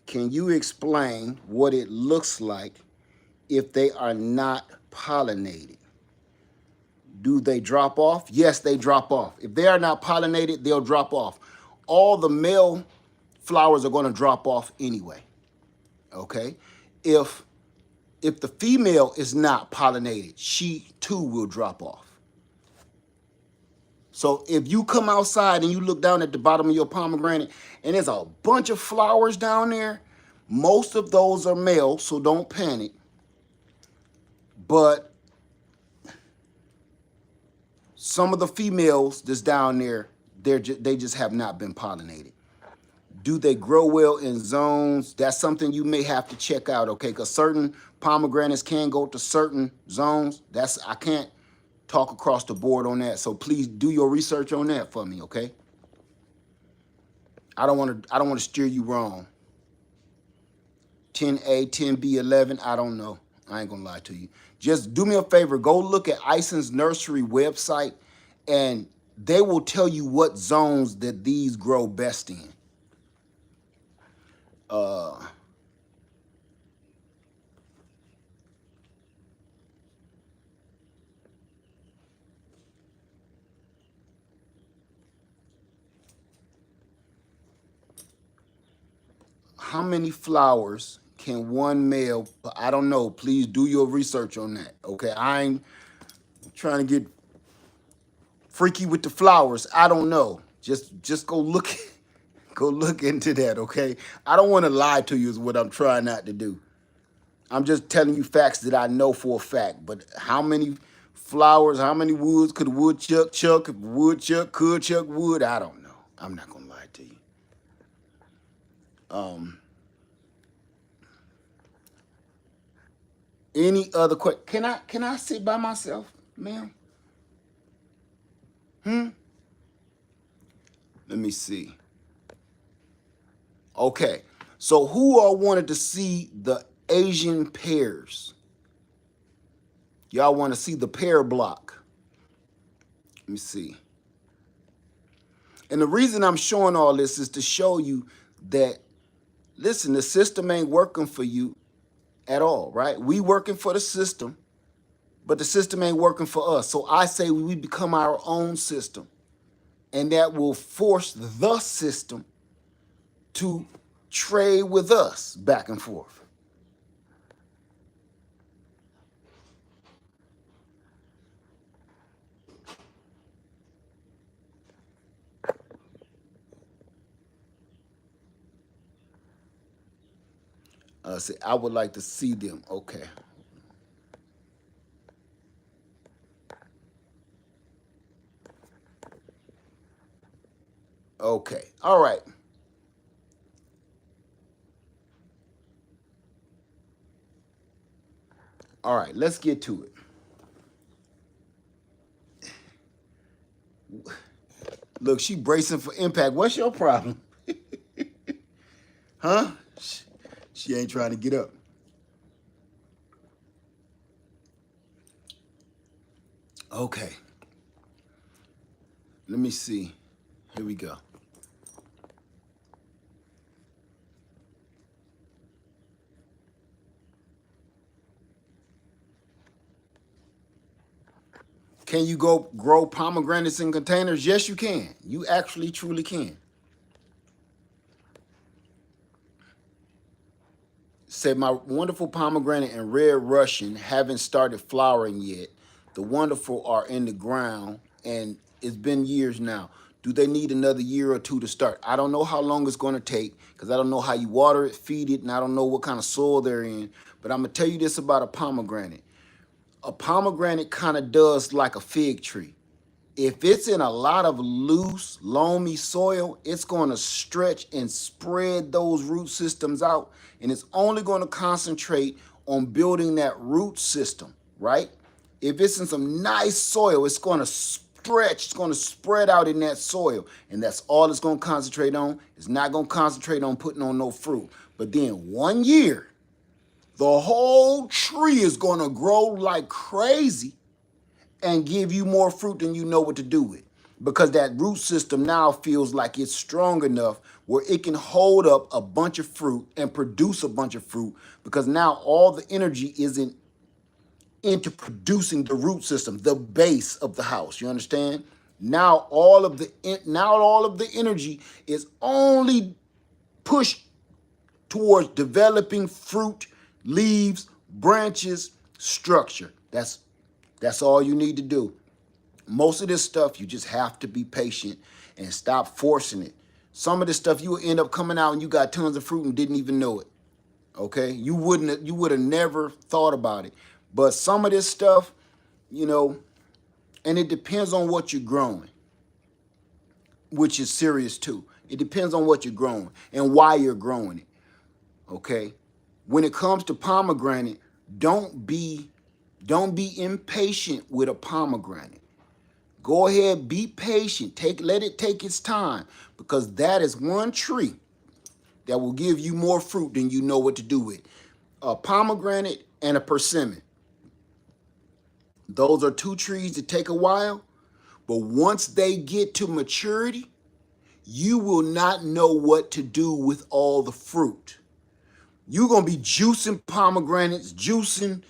Can you explain what it looks like if they are not pollinated? Do they drop off? Yes, they drop off. If they are not pollinated, they'll drop off. All the male flowers are going to drop off anyway. Okay? If the female is not pollinated, she too will drop off. So if you come outside and you look down at the bottom of your pomegranate and there's a bunch of flowers down there, most of those are male, so don't panic. But some of the females that's down there, they just have not been pollinated. Do they grow well in zones? That's something you may have to check out, okay? Because certain pomegranates can go to certain zones. I can't talk across the board on that. So please do your research on that for me, okay? I don't want to steer you wrong. 10A, 10B, 11, I don't know. I ain't gonna lie to you. Just do me a favor, go look at Ison's nursery website and they will tell you what zones that these grow best in. How many flowers can one male? I don't know. Please do your research on that. Okay, I ain't trying to get freaky with the flowers. I don't know. Just go look, go look into that. Okay, I don't want to lie to you. Is what I'm trying not to do. I'm just telling you facts that I know for a fact. But how many flowers? How many woods could a woodchuck chuck? If a woodchuck could chuck wood? I don't know. I'm not gonna lie to you. Um, any other question? Can I sit by myself, ma'am? Hmm. Let me see. Okay. So who all wanted to see the Asian pears? Y'all want to see the pear block? Let me see. And the reason I'm showing all this is to show you that, listen, the system ain't working for you at all, right? We working for the system, but the system ain't working for us. So I say we become our own system, and that will force the system to trade with us back and forth. Say, I would like to see them. Okay. Okay. All right. All right. Let's get to it. Look, she bracing for impact. What's your problem? Huh? She ain't trying to get up. Okay. Let me see. Here we go. Can you go grow pomegranates in containers? Yes, you can. You actually truly can. Said my wonderful pomegranate and red Russian haven't started flowering yet. The wonderful are in the ground and it's been years now. Do they need another year or two to start? I don't know how long it's going to take because I don't know how you water it, feed it, and I don't know what kind of soil they're in. But I'm going to tell you this about a pomegranate. A pomegranate kind of does like a fig tree. If it's in a lot of loose, loamy soil, it's going to stretch and spread those root systems out, and it's only going to concentrate on building that root system, right? If it's in some nice soil, it's going to stretch, it's going to spread out in that soil, and that's all it's going to concentrate on. It's not going to concentrate on putting on no fruit. But then 1 year, the whole tree is going to grow like crazy and give you more fruit than you know what to do with. Because that root system now feels like it's strong enough where it can hold up a bunch of fruit and produce a bunch of fruit because now all the energy isn't into producing the root system, the base of the house. You understand? Now all of the energy is only pushed towards developing fruit, leaves, branches, structure. That's all you need to do. Most of this stuff, you just have to be patient and stop forcing it. Some of this stuff you will end up coming out and you got tons of fruit and didn't even know it. Okay? You would have never thought about it. But some of this stuff, you know, and it depends on what you're growing, which is serious too. It depends on what you're growing and why you're growing it. Okay? When it comes to pomegranate, don't be don't be impatient with a pomegranate. Go ahead, be patient. Let it take its time because that is one tree that will give you more fruit than you know what to do with. A pomegranate and a persimmon. Those are two trees that take a while, but once they get to maturity, you will not know what to do with all the fruit. You're gonna be juicing pomegranates, juicing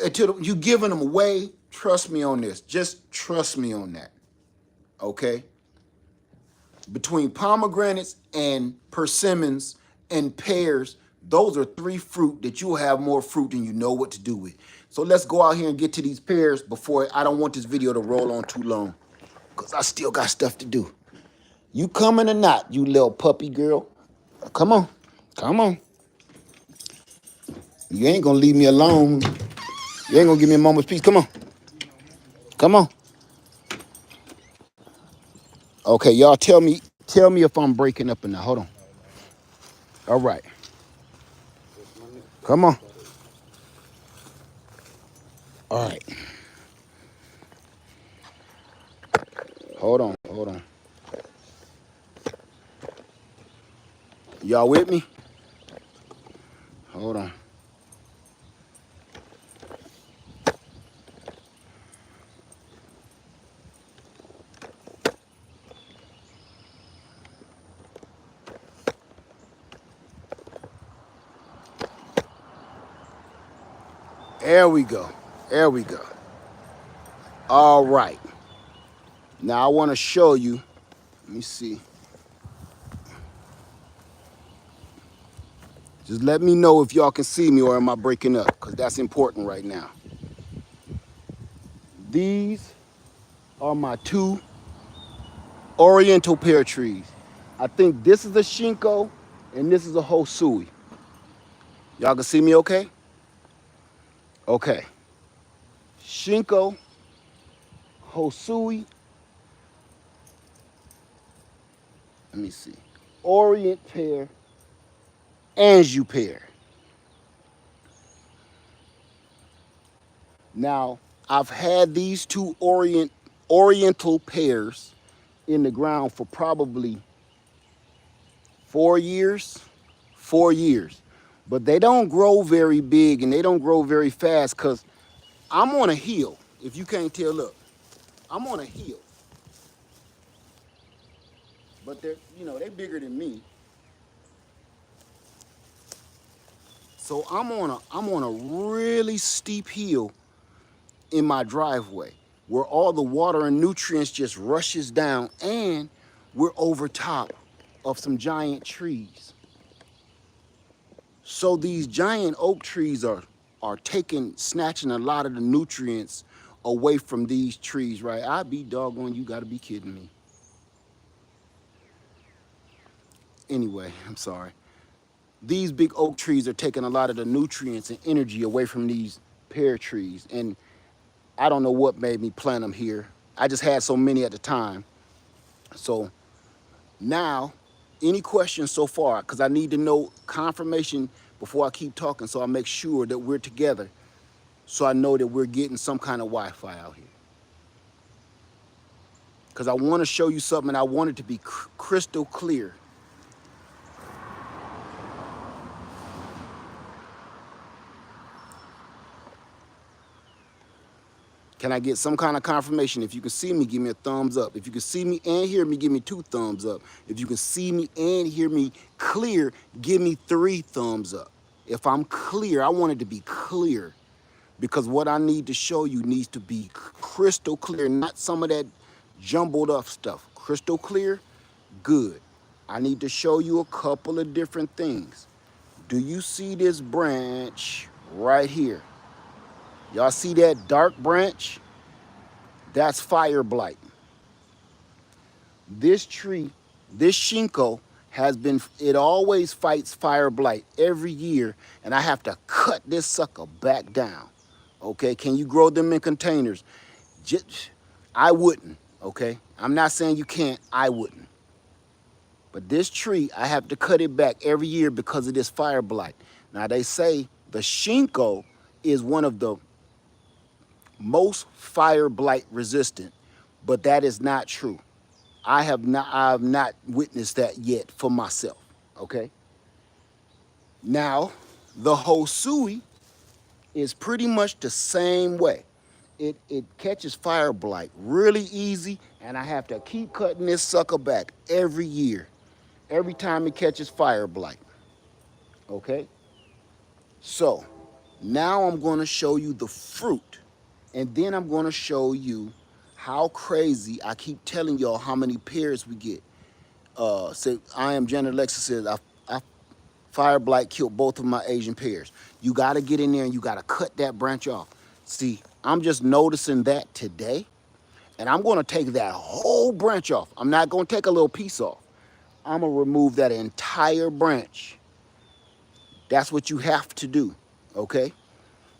until you giving them away. Trust me on this. Just trust me on that. Okay? Between pomegranates and persimmons and pears, those are three fruit that you'll have more fruit than you know what to do with. So let's go out here and get to these pears before I don't want this video to roll on too long because I still got stuff to do. You coming or not, you little puppy girl? Come on. Come on. You ain't gonna leave me alone. You ain't gonna give me a moment's peace. Come on. Come on. Okay, y'all tell me if I'm breaking up or not. Hold on. All right. Come on. All right. Hold on. Hold on. Y'all with me? Hold on. There we go. There we go. All right. Now I want to show you. Let me see. Just let me know if y'all can see me or am I breaking up, because that's important right now. These are my two Oriental pear trees. I think this is a Shinko and this is a Hosui. Y'all can see me okay? Okay. Shinko, Hosui, let me see. Orient pear, Anjou pear. Now, I've had these two Oriental pears in the ground for probably 4 years. 4 years. But they don't grow very big and they don't grow very fast because I'm on a hill. If you can't tell, look, I'm on a hill. But they're bigger than me. So I'm on a really steep hill in my driveway where all the water and nutrients just rushes down, and we're over top of some giant trees. So these giant oak trees are snatching a lot of the nutrients away from these trees, right? I'd be doggone, you gotta be kidding me. Anyway, I'm sorry. These big oak trees are taking a lot of the nutrients and energy away from these pear trees. And I don't know what made me plant them here. I just had so many at the time. So now, any questions so far? Because I need to know confirmation before I keep talking, so I make sure that we're together, so I know that we're getting some kind of Wi-Fi out here. Because I want to show you something, and I want it to be crystal clear. Can I get some kind of confirmation? If you can see me, give me a thumbs up. If you can see me and hear me, give me 2 thumbs up. If you can see me and hear me clear, give me 3 thumbs up. If I'm clear, I want it to be clear, because what I need to show you needs to be crystal clear, not some of that jumbled up stuff. Crystal clear, good. I need to show you a couple of different things. Do you see this branch right here? Y'all see that dark branch? That's fire blight. This tree, this Shinko, it always fights fire blight every year, and I have to cut this sucker back down. Okay, can you grow them in containers? Just, I wouldn't, okay? I'm not saying you can't, I wouldn't. But this tree, I have to cut it back every year because of this fire blight. Now they say the Shinko is one of the most fire blight resistant, but that is not true. I have not witnessed that yet for myself, okay? Now, the Hosui is pretty much the same way. It catches fire blight really easy, and I have to keep cutting this sucker back every year, every time it catches fire blight, okay? So, now I'm gonna show you the fruit, and then I'm gonna show you how crazy I keep telling y'all how many pears we get. So I am Janet Alexis says I fire blight killed both of my Asian pears. You gotta get in there and you gotta cut that branch off. See, I'm just noticing that today, and I'm gonna take that whole branch off. I'm not gonna take a little piece off. I'm gonna remove that entire branch. That's what you have to do, okay?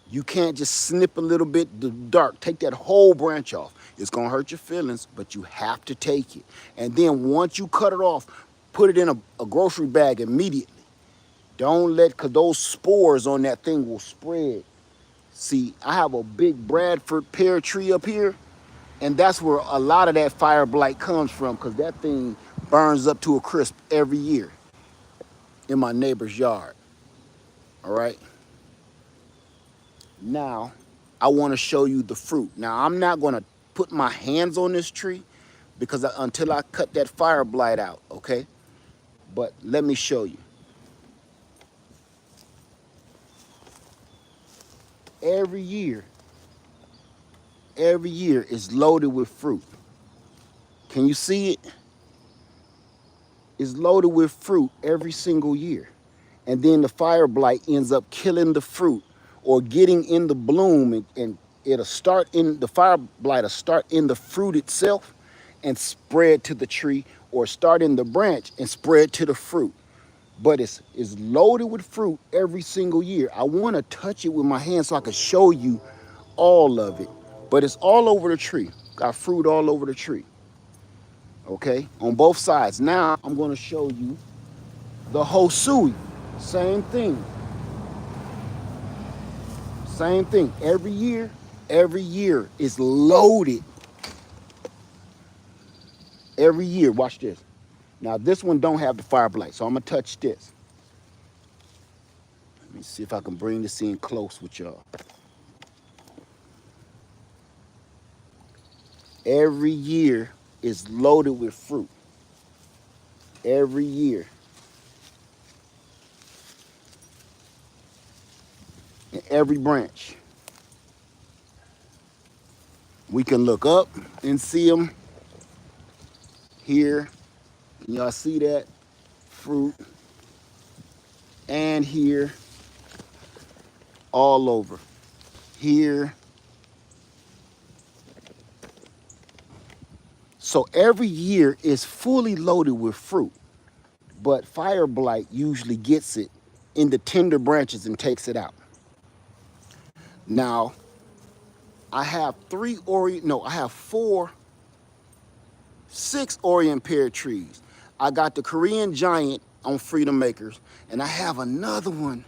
You can't just snip a little bit the dark. Take that whole branch off. It's gonna hurt your feelings, but you have to take it. And then once you cut it off, put it in a grocery bag immediately. Don't let, because those spores on that thing will spread. See, I have a big Bradford pear tree up here, and that's where a lot of that fire blight comes from, because that thing burns up to a crisp every year in my neighbor's yard. All right. Now, I want to show you the fruit. Now, I'm not going to put my hands on this tree because until I cut that fire blight out, okay? But let me show you. Every year, every year is loaded with fruit. Can you see it? It's loaded with fruit every single year. And then the fire blight ends up killing the fruit or getting in the bloom, and it'll start in the fire blight will start in the fruit itself and spread to the tree, or start in the branch and spread to the fruit. But it's loaded with fruit every single year. I want to touch it with my hand so I can show you all of it. But it's all over the tree. Got fruit all over the tree. Okay, on both sides. Now I'm going to show you the Hosui. Same thing. Same thing. Every year is loaded. Every year. Watch this. Now this one don't have the fire blight, so I'm gonna touch this. Let me see if I can bring this in close with y'all. Every year is loaded with fruit. Every year. In every branch. We can look up and see them here. Y'all see that? Fruit. And here. All over. Here. So every year is fully loaded with fruit. But fire blight usually gets it in the tender branches and takes it out. Now, I have I have six Orient pear trees. I got the Korean giant on Freedom Makers, and I have another one.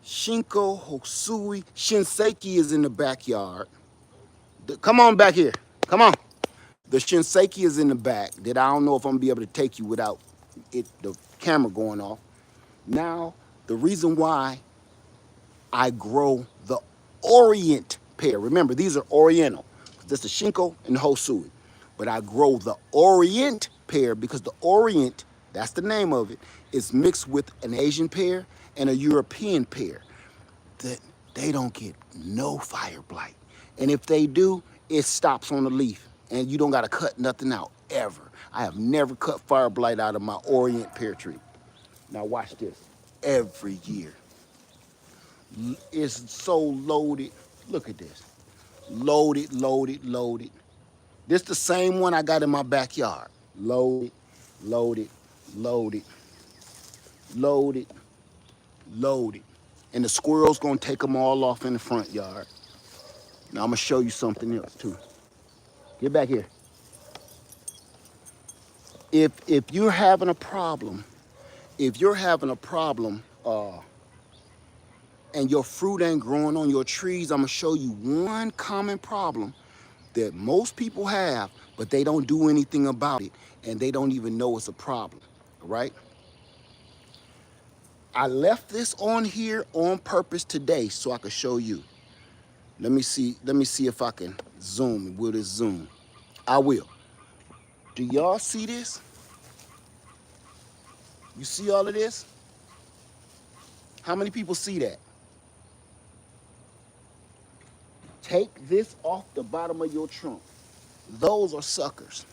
Shinko, Hosui, Shinseki is in the backyard. Come on back here. Come on. The Shinseki is in the back that I don't know if I'm gonna be able to take you without the camera going off. Now, the reason why I grow the Orient pear. Remember, these are Oriental. That's the Shinko and the Hosui. But I grow the Orient pear because the Orient, that's the name of it, is mixed with an Asian pear and a European pear. That they don't get no fire blight. And if they do, it stops on the leaf and you don't gotta cut nothing out ever. I have never cut fire blight out of my Orient pear tree. Now watch this. Every year. It's so loaded. Look at this. Loaded, loaded, loaded. This the same one I got in my backyard. Loaded, loaded, loaded, loaded, loaded. And the squirrel's gonna take them all off in the front yard. Now I'm gonna show you something else too. Get back here. If you're having a problem, if you're having a problem, and your fruit ain't growing on your trees, I'm gonna show you one common problem that most people have, but they don't do anything about it, and they don't even know it's a problem, all right? I left this on here on purpose today so I could show you. Let me see if I can zoom. Will this zoom? I will. Do y'all see this? You see all of this? How many people see that? Take this off the bottom of your trunk. Those are suckers.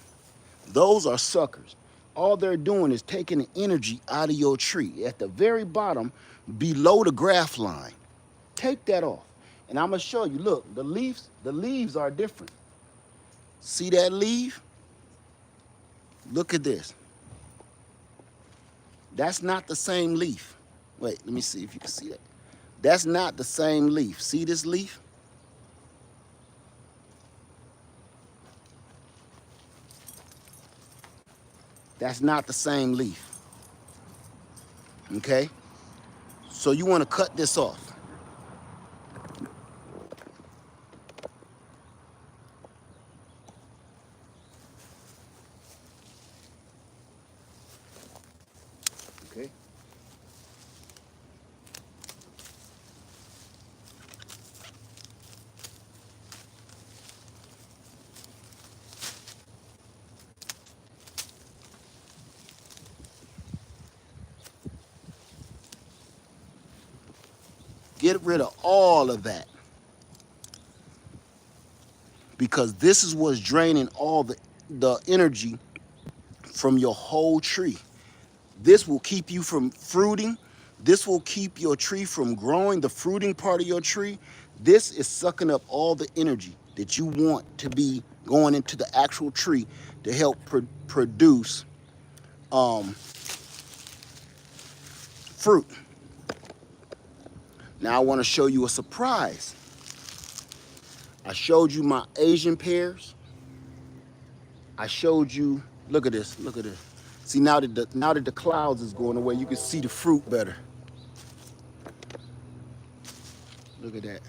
Those are suckers. All they're doing is taking the energy out of your tree at the very bottom below the graft line. Take that off. And I'm gonna show you, look, the leaves are different. See that leaf? Look at this. That's not the same leaf. Wait, let me see if you can see that. That's not the same leaf. See this leaf? That's not the same leaf. Okay? So you want to cut this off. Okay? Get rid of all of that, because this is what's draining all the energy from your whole tree. This will keep you from fruiting. This will keep your tree from growing, the fruiting part of your tree. This is sucking up all the energy that you want to be going into the actual tree to help produce fruit. Now I want to show you a surprise. I showed you my Asian pears. I showed you, look at this, look at this. See, now that the clouds is going away, you can see the fruit better. Look at that.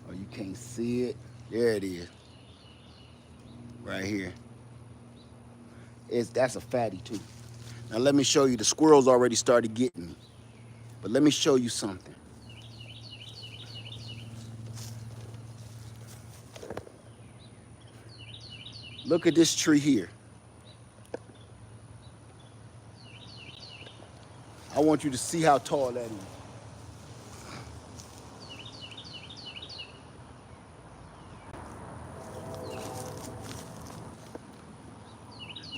Oh, you can't see it. There it is. Right here. That's a fatty too. Now let me show you, the squirrels already started getting me. But let me show you something. Look at this tree here. I want you to see how tall that is.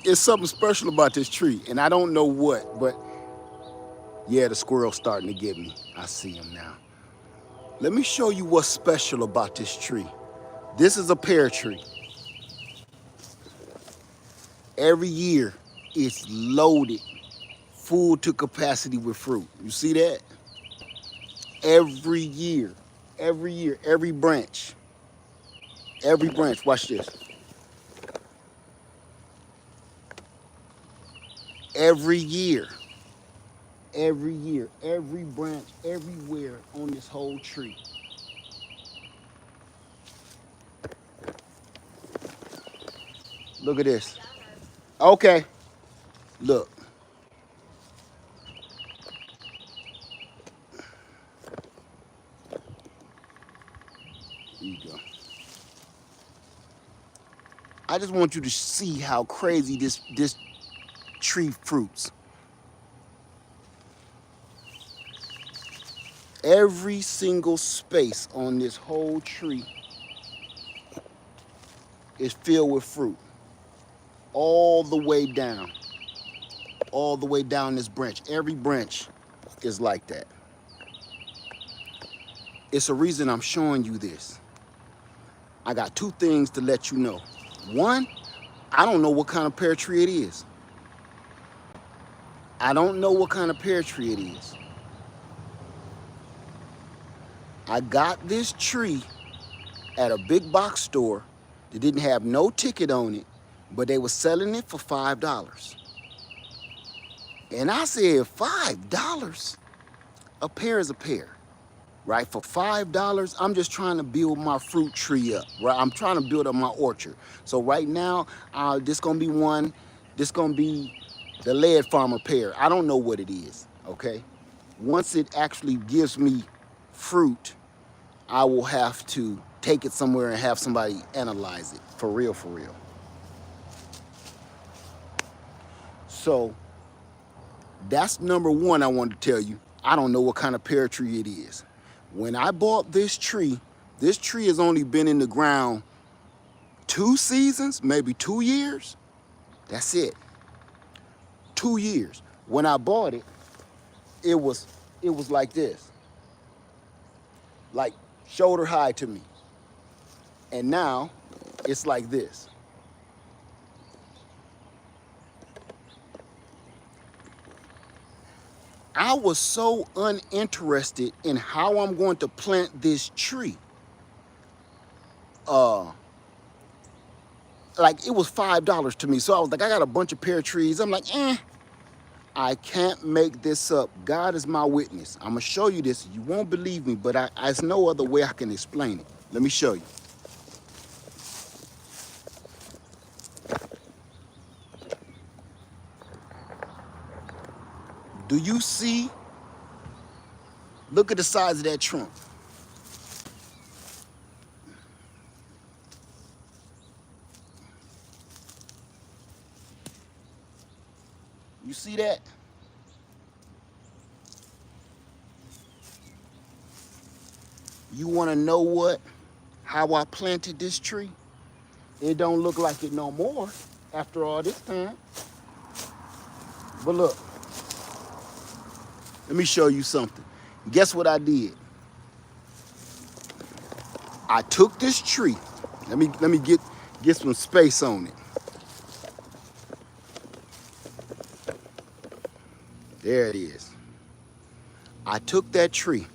It's something special about this tree, and I don't know what, but yeah, the squirrel's starting to get me. I see him now. Let me show you what's special about this tree. This is a pear tree. Every year, it's loaded, full to capacity with fruit. You see that? Every year, every year, every branch, watch this. Every year, every branch, everywhere on this whole tree. Look at this. Okay, look. Here you go. I just want you to see how crazy this tree fruits. Every single space on this whole tree is filled with fruit. All the way down. All the way down this branch. Every branch is like that. It's a reason I'm showing you this. I got two things to let you know. One, I don't know what kind of pear tree it is. I don't know what kind of pear tree it is. I got this tree at a big box store that didn't have no ticket on it, but they were selling it for $5. And I said, $5? A pear is a pear, right? For $5, I'm just trying to build my fruit tree up, right? I'm trying to build up my orchard. So right now, this gonna be one, this gonna be the lead farmer pear. I don't know what it is, okay? Once it actually gives me fruit, I will have to take it somewhere and have somebody analyze it, for real, for real. So that's number one I wanted to tell you. I don't know what kind of pear tree it is. When I bought this tree has only been in the ground 2 seasons, maybe 2 years. That's it. 2 years. When I bought it, it was like this. Like shoulder high to me. And now it's like this. I was so uninterested in how I'm going to plant this tree. Like it was $5 to me. So I was like, I got a bunch of pear trees. I'm like, I can't make this up. God is my witness. I'm going to show you this. You won't believe me, but there's no other way I can explain it. Let me show you. Do you see? Look at the size of that trunk. You see that? You want to know what? How I planted this tree? It don't look like it no more after all this time. But look, let me show you something. Guess what I did? I took this tree. Let me get some space on it. There it is. I took that tree.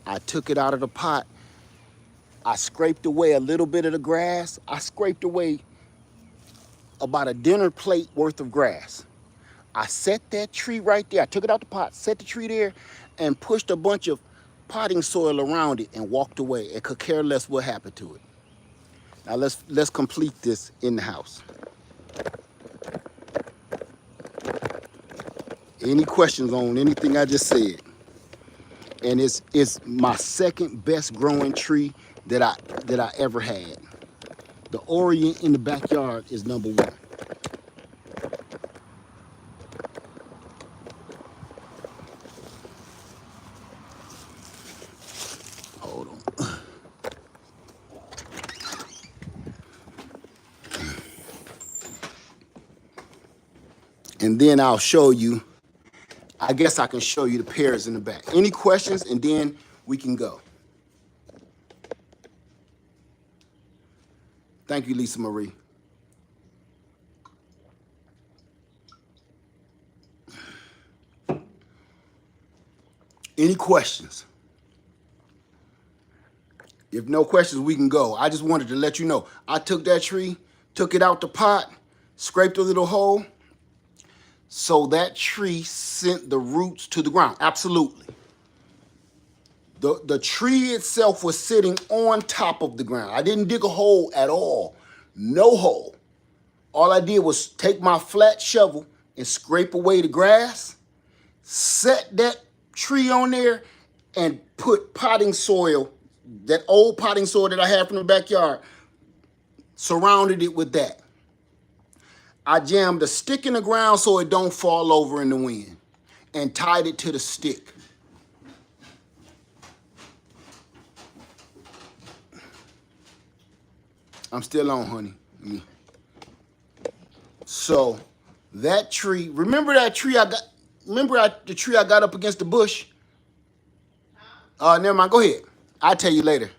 I took it out of the pot. I scraped away a little bit of the grass. I scraped away about a dinner plate worth of grass. I set that tree right there. I took it out the pot, set the tree there, and pushed a bunch of potting soil around it and walked away and could care less what happened to it. Now let's complete this in the house. Any questions on anything I just said? And it's my second best growing tree that I ever had. The Orient in the backyard is number one. Hold on. And then I'll show you, I guess I can show you the pears in the back. Any questions? And then we can go. Thank you, Lisa Marie. Any questions? If no questions, we can go. I just wanted to let you know. I took that tree, took it out the pot, scraped a little hole, so that tree sent the roots to the ground. Absolutely. The tree itself was sitting on top of the ground. I didn't dig a hole at all. No hole. All I did was take my flat shovel and scrape away the grass, set that tree on there, and put potting soil, that old potting soil that I had from the backyard, surrounded it with that. I jammed a stick in the ground so it don't fall over in the wind and tied it to the stick. I'm still on, honey. So that tree, remember that tree the tree I got up against the bush? Never mind, go ahead. I'll tell you later.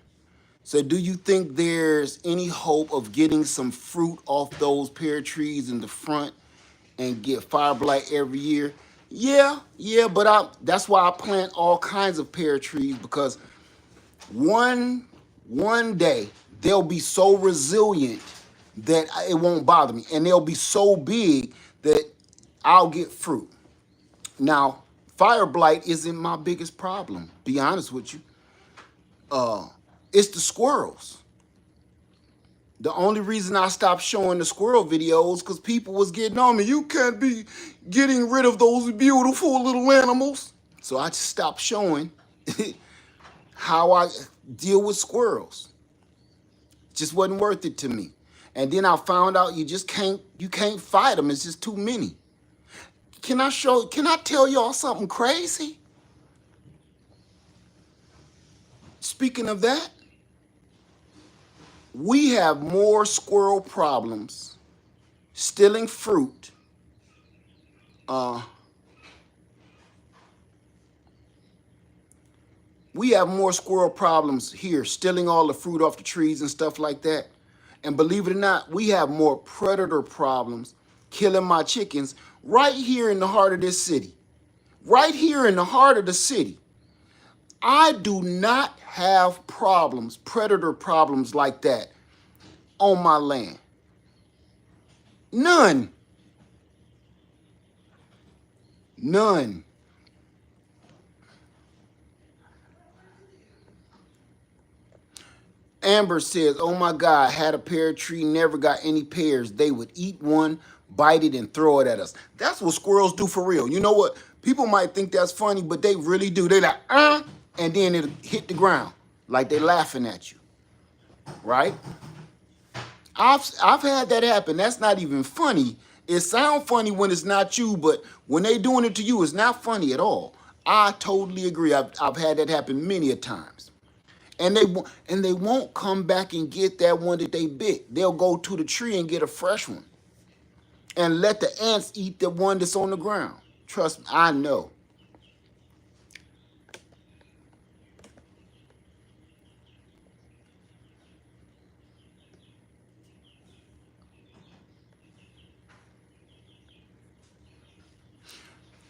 So do you think there's any hope of getting some fruit off those pear trees in the front and get fire blight every year? Yeah, but that's why I plant all kinds of pear trees, because one day they'll be so resilient that it won't bother me, and they'll be so big that I'll get fruit. Now, fire blight isn't my biggest problem, be honest with you. It's the squirrels. The only reason I stopped showing the squirrel videos because people was getting on me. You can't be getting rid of those beautiful little animals. So I just stopped showing how I deal with squirrels. Just wasn't worth it to me. And then I found out you can't fight them. It's just too many. Can I tell y'all something crazy? Speaking of that, we have more squirrel problems stealing fruit. We have more squirrel problems here, stealing all the fruit off the trees and stuff like that. And believe it or not, we have more predator problems killing my chickens right here in the heart of this city. Right here in the heart of the city. I do not have problems, predator problems like that on my land. None. None. Amber says, "Oh my God, had a pear tree, never got any pears. They would eat one, bite it, and throw it at us." That's what squirrels do for real. You know what? People might think that's funny, but they really do. They like, and then it hit the ground like they laughing at you, right? I've had that happen. That's not even funny. It sounds funny when it's not you, but when they doing it to you, it's not funny at all. I totally agree. I've had that happen many a times. And they won't come back and get that one that they bit. They'll go to the tree and get a fresh one and let the ants eat the one that's on the ground. Trust me, I know.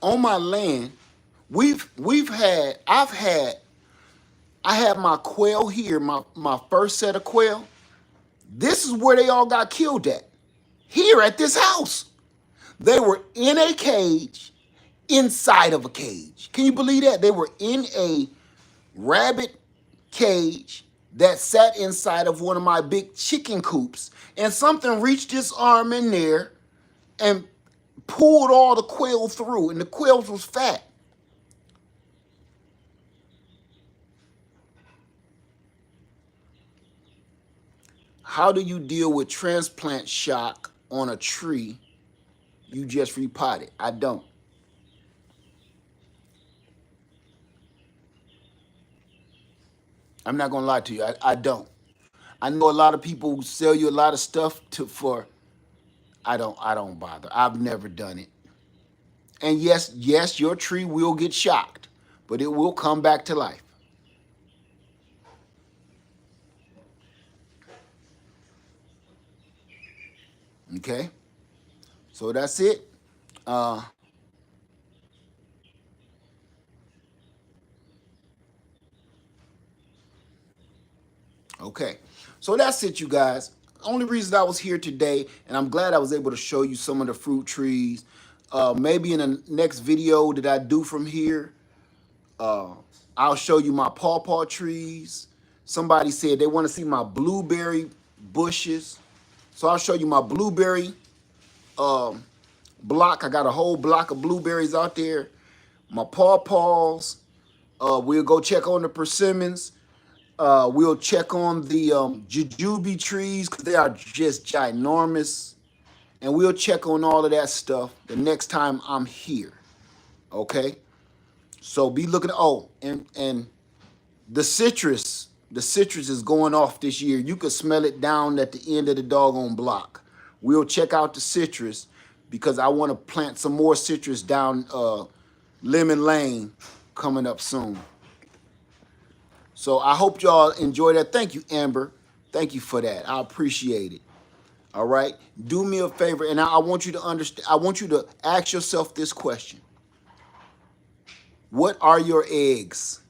On my land, we've had I had my quail here, my first set of quail. This is where they all got killed at. Here at this house. They were in a cage, inside of a cage. Can you believe that? They were in a rabbit cage that sat inside of one of my big chicken coops, and something reached its arm in there and pulled all the quail through, and the quails was fat. How do you deal with transplant shock on a tree you just repotted? I don't. I'm not gonna lie to you. I don't. I know a lot of people sell you a lot of stuff to for. I don't bother. I've never done it. And yes, your tree will get shocked, but it will come back to life. Okay? So that's it. Uh okay. So that's it, you guys. Only reason I was here today, and I'm glad I was able to show you some of the fruit trees. Maybe in the next video that I do from here, uh, I'll show you my pawpaw trees. Somebody said they want to see my blueberry bushes. So I'll show you my blueberry um, block. I got a whole block of blueberries out there. My pawpaws. We'll go check on the persimmons. We'll check on the jujube trees because they are just ginormous. And we'll check on all of that stuff the next time I'm here. Okay? So be looking. Oh, and the citrus is going off this year. You could smell it down at the end of the doggone block. We'll check out the citrus because I want to plant some more citrus down Lemon Lane coming up soon. So I hope y'all enjoy that. Thank you, Amber. Thank you for that. I appreciate it. All right. Do me a favor, and I want you to understand. I want you to ask yourself this question: what are your eggs?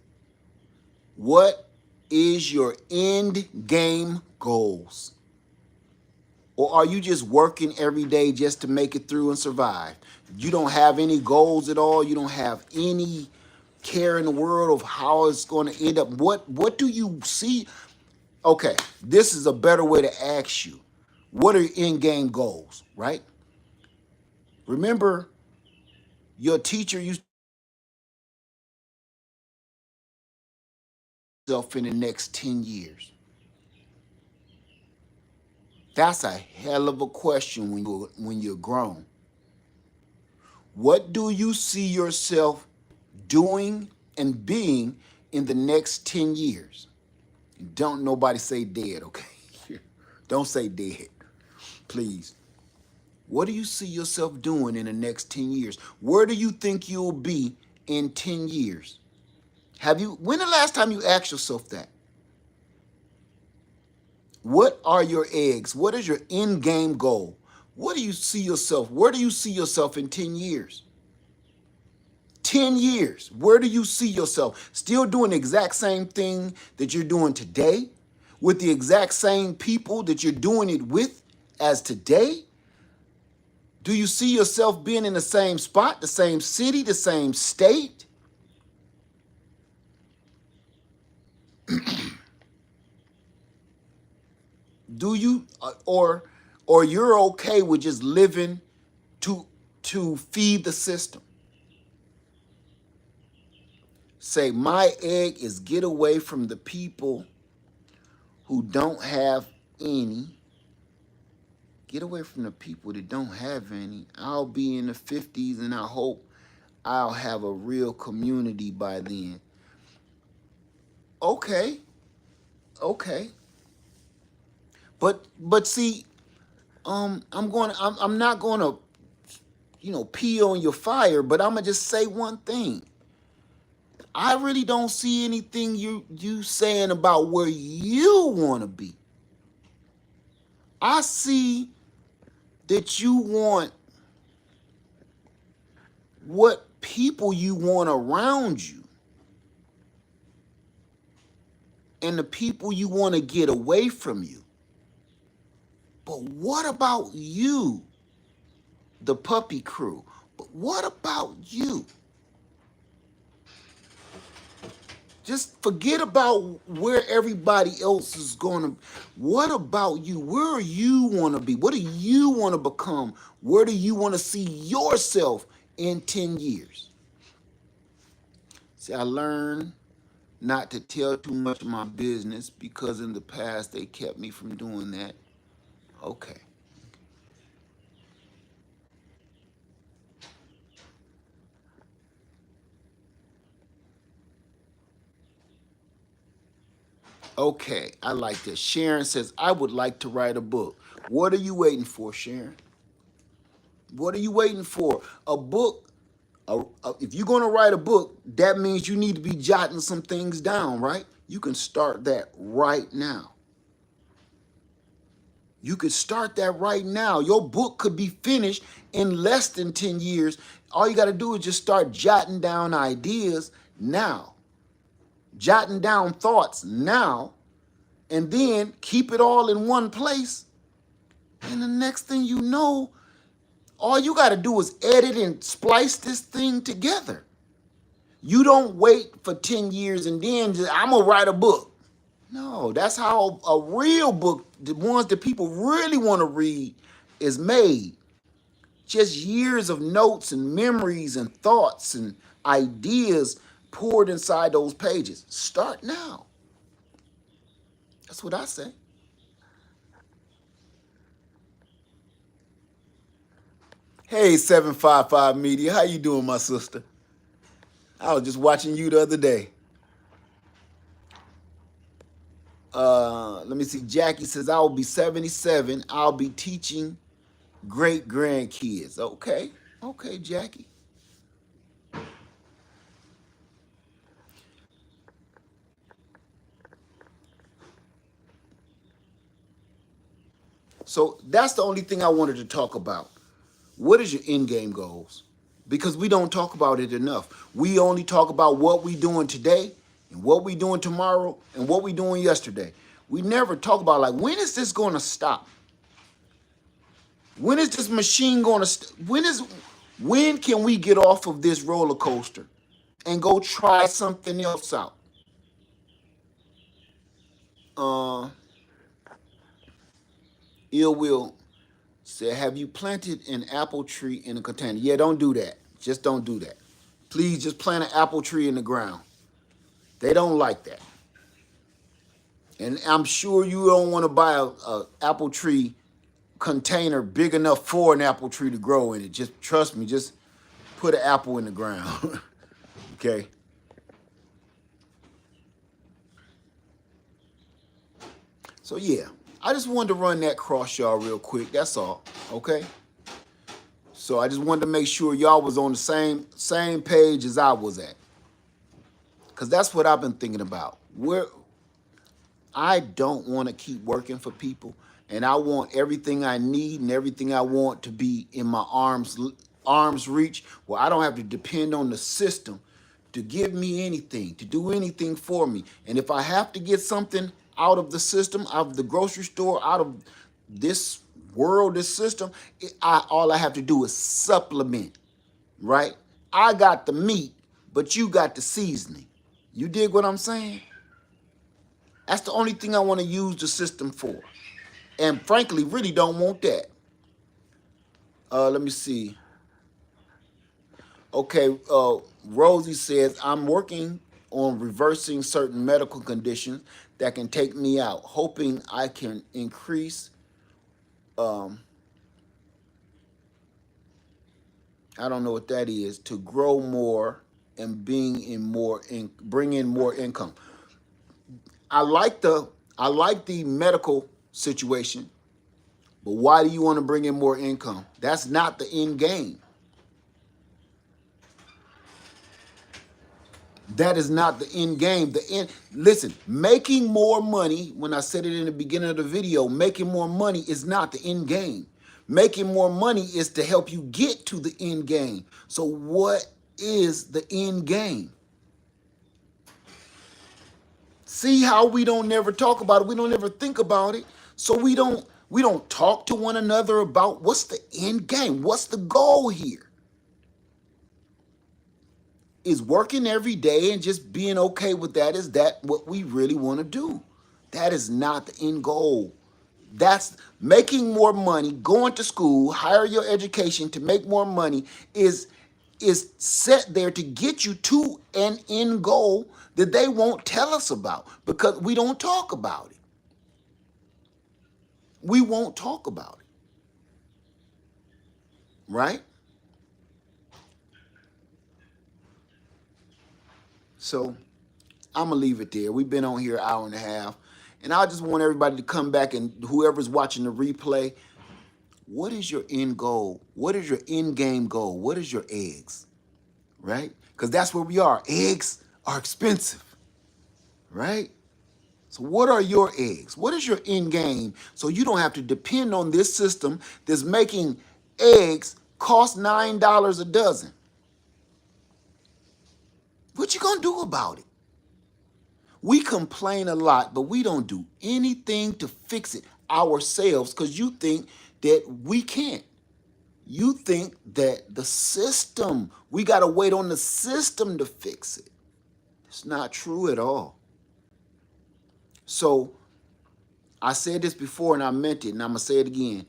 What is your end game goals? Or are you just working every day just to make it through and survive? You don't have any goals at all. You don't have any care in the world of how it's going to end up. What do you see? Okay, this is a better way to ask you. What are your end game goals, right? Remember, your teacher used to in the next 10 years. That's a hell of a question when you're grown. What do you see yourself doing and being in the next 10 years? Don't nobody say dead, okay? Don't say dead, please. What do you see yourself doing in the next 10 years? Where do you think you'll be in 10 years? When the last time you asked yourself that? What are your eggs? What is your end game goal? What do you see yourself? Where do you see yourself in 10 years? 10 years. Where do you see yourself? Still doing the exact same thing that you're doing today? With the exact same people that you're doing it with as today? Do you see yourself being in the same spot, the same city, the same state? Do you or you're okay with just living to feed the system? Say my egg is get away from the people who don't have any. Get away from the people that don't have any. I'll be in the 50s and I hope I'll have a real community by then. Okay, okay. But see, I'm not gonna, pee on your fire, but I'm gonna just say one thing. I really don't see anything you saying about where you wanna be. I see that you want what people you want around you and the people you want to get away from you. But what about you, the puppy crew? But what about you? Just forget about where everybody else is going to. What about you? Where you want to be? What do you want to become? Where do you want to see yourself in 10 years? See, I learned not to tell too much of my business because in the past they kept me from doing that. Okay. Okay, I like this. Sharon says, I would like to write a book. What are you waiting for, Sharon? What are you waiting for? A book. If you're going to write a book, that means you need to be jotting some things down, right? You can start that right now. You could start that right now. Your book could be finished in less than 10 years. All you got to do is just start jotting down ideas now, jotting down thoughts now, and then keep it all in one place. And the next thing you know, all you got to do is edit and splice this thing together. You don't wait for 10 years and then just, I'm going to write a book. No, that's how a real book, the ones that people really want to read, is made. Just years of notes and memories and thoughts and ideas poured inside those pages. Start now. That's what I say. Hey, 755 Media, how you doing, my sister? I was just watching you the other day. Let me see. Jackie says, I will be 77. I'll be teaching great grandkids. Okay. Okay, Jackie. So that's the only thing I wanted to talk about. What is your end game goals? Because we don't talk about it enough. We only talk about what we doing today and what we doing tomorrow and what we doing yesterday. We never talk about like when is this going to stop? When is this machine going to when can we get off of this roller coaster and go try something else out? Uh Ill Will said, have you planted an apple tree in a container? Yeah, don't do that. Just don't do that. Please just plant an apple tree in the ground. They don't like that. And I'm sure you don't want to buy a apple tree container big enough for an apple tree to grow in it. Just trust me, just put an apple in the ground. Okay? So yeah, I just wanted to run that cross y'all real quick. That's all. Okay? So I just wanted to make sure y'all was on the same page as I was at. Cause that's what I've been thinking about. Where I don't want to keep working for people, and I want everything I need and everything I want to be in my arms reach, where I don't have to depend on the system to give me anything, to do anything for me. And if I have to get something out of the system, out of the grocery store, out of this world, this system, all I have to do is supplement, right? I got the meat, but you got the seasoning. You dig what I'm saying? That's the only thing I want to use the system for. And frankly, really don't want that. Let me see. Okay, Rosie says, I'm working on reversing certain medical conditions that can take me out, hoping I can increase, um, I don't know what that is, to grow more and bring in more income. I like the medical situation, but why do you want to bring in more income? That's not the end game. That is not the end game. Listen, making more money, when I said it in the beginning of the video, making more money is not the end game. Making more money is to help you get to the end game. So what is the end game? See how we don't never talk about it. We don't ever think about it. So we don't talk to one another about what's the end game? What's the goal here? Is working every day and just being okay with that, is that what we really want to do? That is not the end goal. That's making more money, going to school, higher your education to make more money is set there to get you to an end goal that they won't tell us about because we don't talk about it. We won't talk about it, right? So I'm gonna leave it there. We've been on here an hour and a half, and I just want everybody to come back and whoever's watching the replay, what is your end goal? What is your end game goal? What is your eggs, right? Because that's where we are. Eggs are expensive, right? So what are your eggs? What is your end game? So you don't have to depend on this system that's making eggs cost $9 a dozen. What you gonna do about it? We complain a lot, but we don't do anything to fix it ourselves because you think that we can't. You think that the system, we got to wait on the system to fix it. It's not true at all. So I said this before and I meant it, and I'm going to say it again.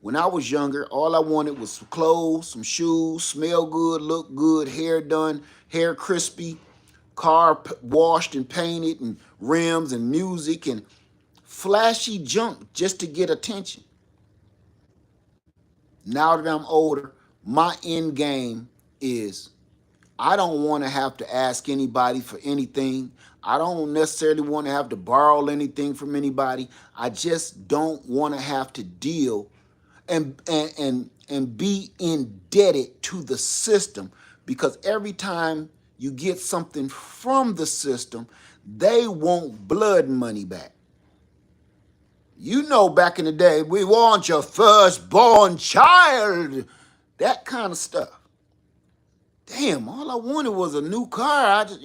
When I was younger, all I wanted was some clothes, some shoes, smell good, look good, hair done, hair crispy, car washed and painted, and rims and music and flashy junk just to get attention. Now that I'm older, my end game is I don't want to have to ask anybody for anything. I don't necessarily want to have to borrow anything from anybody. I just don't want to have to deal and be indebted to the system because every time you get something from the system, they want blood money back. You know, back in the day, we want your firstborn child. That kind of stuff. Damn, all I wanted was a new car. I just,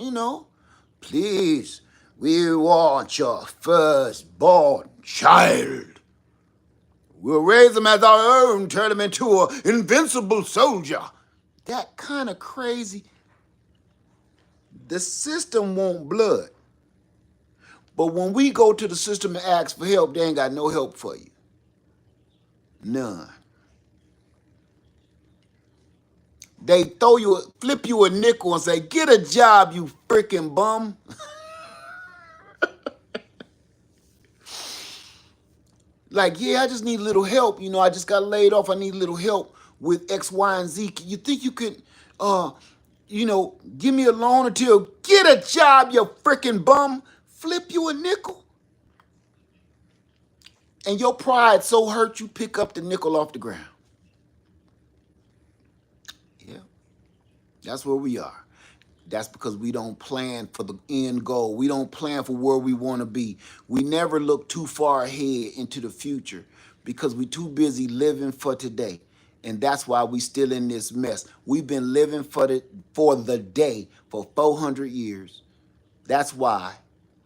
please, we want your firstborn child. We'll raise him as our own, turn him into an invincible soldier. That kind of crazy. The system want blood. But when we go to the system and ask for help, they ain't got no help for you. None. They flip you a nickel and say, get a job, you freaking bum. Like, yeah, I just need a little help. I just got laid off. I need a little help with X, Y, and Z. You think you could, give me a loan until get a job, you freaking bum? Flip you a nickel. And your pride so hurt you pick up the nickel off the ground. Yeah, that's where we are. That's because we don't plan for the end goal. We don't plan for where we want to be. We never look too far ahead into the future because we're too busy living for today. And that's why we still in this mess. We've been living for the day for 400 years. That's why.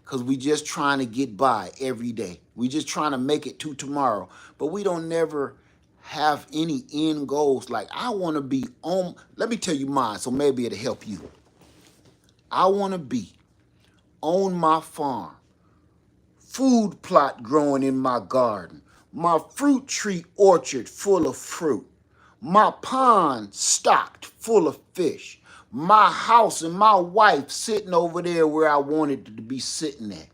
because we just trying to get by every day. We just trying to make it to tomorrow, but we don't never have any end goals. Like I want to be on. Let me tell you mine, so maybe it'll help you. I want to be on my farm, food plot growing in my garden, my fruit tree orchard full of fruit, my pond stocked full of fish, my house and my wife sitting over there where I wanted it to be sitting at.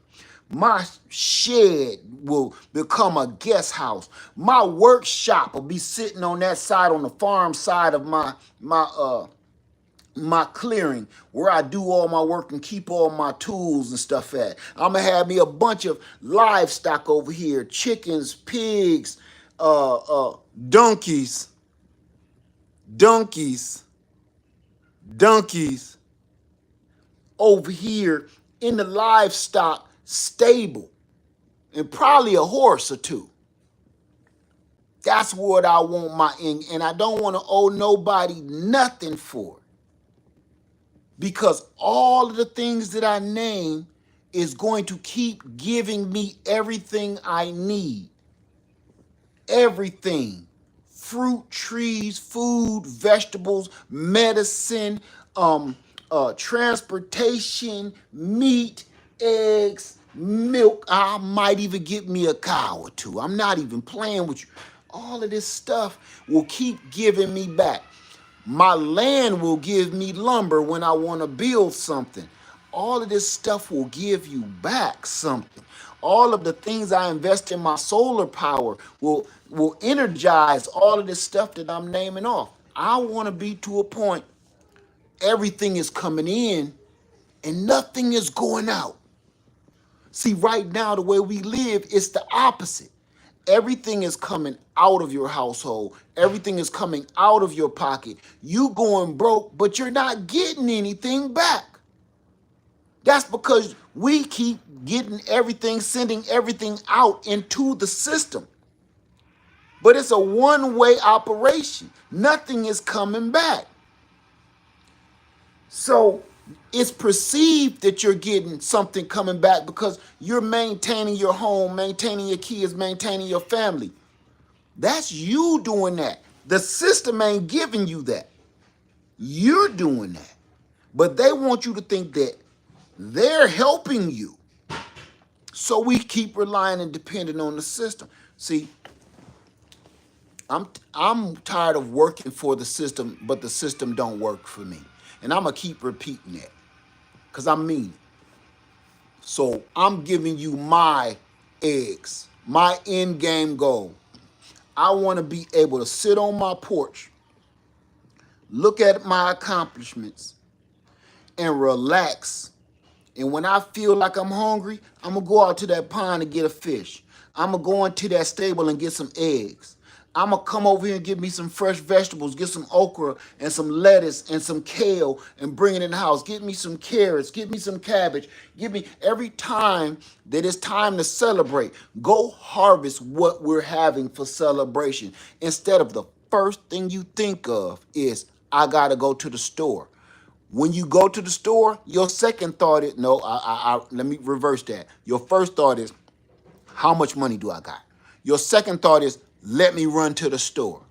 My shed will become a guest house. My workshop will be sitting on that side, on the farm side of my clearing where I do all my work and keep all my tools and stuff at. I'm gonna have me a bunch of livestock over here: chickens, pigs, donkeys, donkeys, donkeys over here in the livestock stable, and probably a horse or two. That's what I want my end, and I don't want to owe nobody nothing for it. Because all of the things that I name is going to keep giving me everything I need. Everything. Fruit, trees, food, vegetables, medicine, transportation, meat, eggs, milk. I might even get me a cow or two. I'm not even playing with you. All of this stuff will keep giving me back. My land will give me lumber when I want to build something. All of this stuff will give you back something. All of the things I invest in my solar power will energize all of this stuff that I'm naming off. I want to be to a point everything is coming in and nothing is going out. See, right now, the way we live, it's the opposite. Everything is coming out of your household. Everything is coming out of your pocket. You going broke, but you're not getting anything back. That's because we keep getting everything, sending everything out into the system. But it's a one-way operation. Nothing is coming back. So it's perceived that you're getting something coming back because you're maintaining your home, maintaining your kids, maintaining your family. That's you doing that. The system ain't giving you that. You're doing that. But they want you to think that they're helping you. So we keep relying and depending on the system. See, I'm tired of working for the system, but the system don't work for me. And I'm gonna keep repeating that. Because I mean it. So I'm giving you my eggs, my end game goal. I want to be able to sit on my porch, look at my accomplishments, and relax. And when I feel like I'm hungry, I'm going to go out to that pond and get a fish. I'm going to go into that stable and get some eggs. I'm going to come over here and get me some fresh vegetables, get some okra and some lettuce and some kale and bring it in the house. Get me some carrots, get me some cabbage. Give me every time that it's time to celebrate, go harvest what we're having for celebration. Instead of the first thing you think of is, I got to go to the store. When you go to the store, your second thought is, no, let me reverse that. Your first thought is, how much money do I got? Your second thought is, let me run to the store.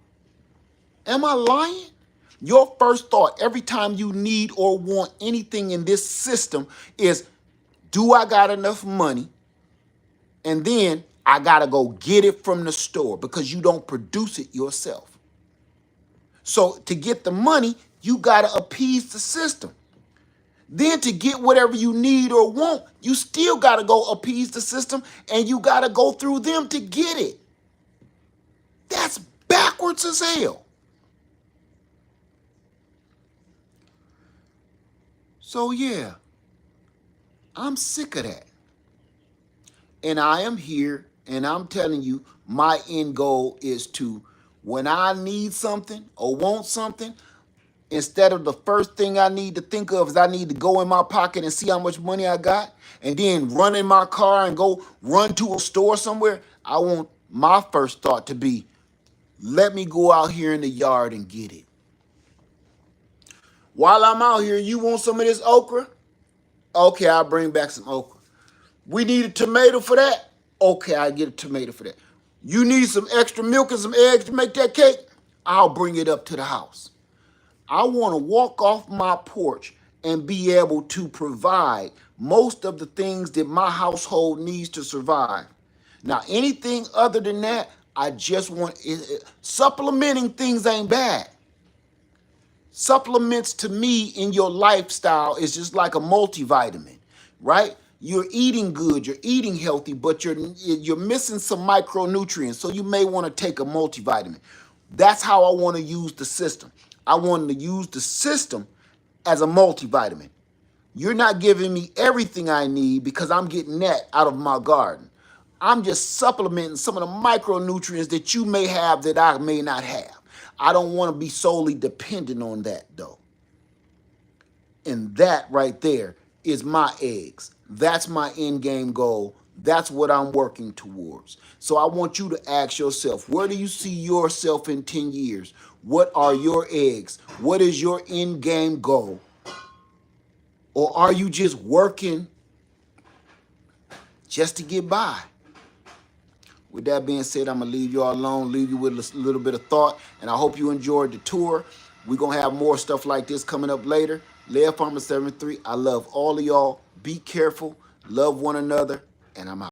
Am I lying? Your first thought every time you need or want anything in this system is, do I got enough money? And then I got to go get it from the store because you don't produce it yourself. So to get the money, you got to appease the system. Then to get whatever you need or want, you still got to go appease the system and you got to go through them to get it. That's backwards as hell. So yeah, I'm sick of that. And I am here and I'm telling you, my end goal is to, when I need something or want something, instead of the first thing I need to think of is I need to go in my pocket and see how much money I got and then run in my car and go run to a store somewhere, I want my first thought to be, let me go out here in the yard and get it. While I'm out here, you want some of this okra? Okay, I'll bring back some okra. We need a tomato for that. Okay, I get a tomato for that. You need some extra milk and some eggs to make that cake? I'll bring it up to the house. I want to walk off my porch and be able to provide most of the things that my household needs to survive. Now, anything other than that, I just want supplementing things ain't bad. Supplements to me in your lifestyle is just like a multivitamin, right? You're eating good, you're eating healthy, but you're missing some micronutrients, so you may want to take a multivitamin. That's how I want to use the system. I want to use the system as a multivitamin. You're not giving me everything I need because I'm getting that out of my garden. I'm just supplementing some of the micronutrients that you may have that I may not have. I don't want to be solely dependent on that though. And that right there is my eggs. That's my end game goal. That's what I'm working towards. So I want you to ask yourself, where do you see yourself in 10 years? What are your eggs? What is your end game goal? Or are you just working just to get by? With that being said, I'm going to leave you all alone, leave you with a little bit of thought, and I hope you enjoyed the tour. We're going to have more stuff like this coming up later. Lev Farmer 73, I love all of y'all. Be careful, love one another, and I'm out.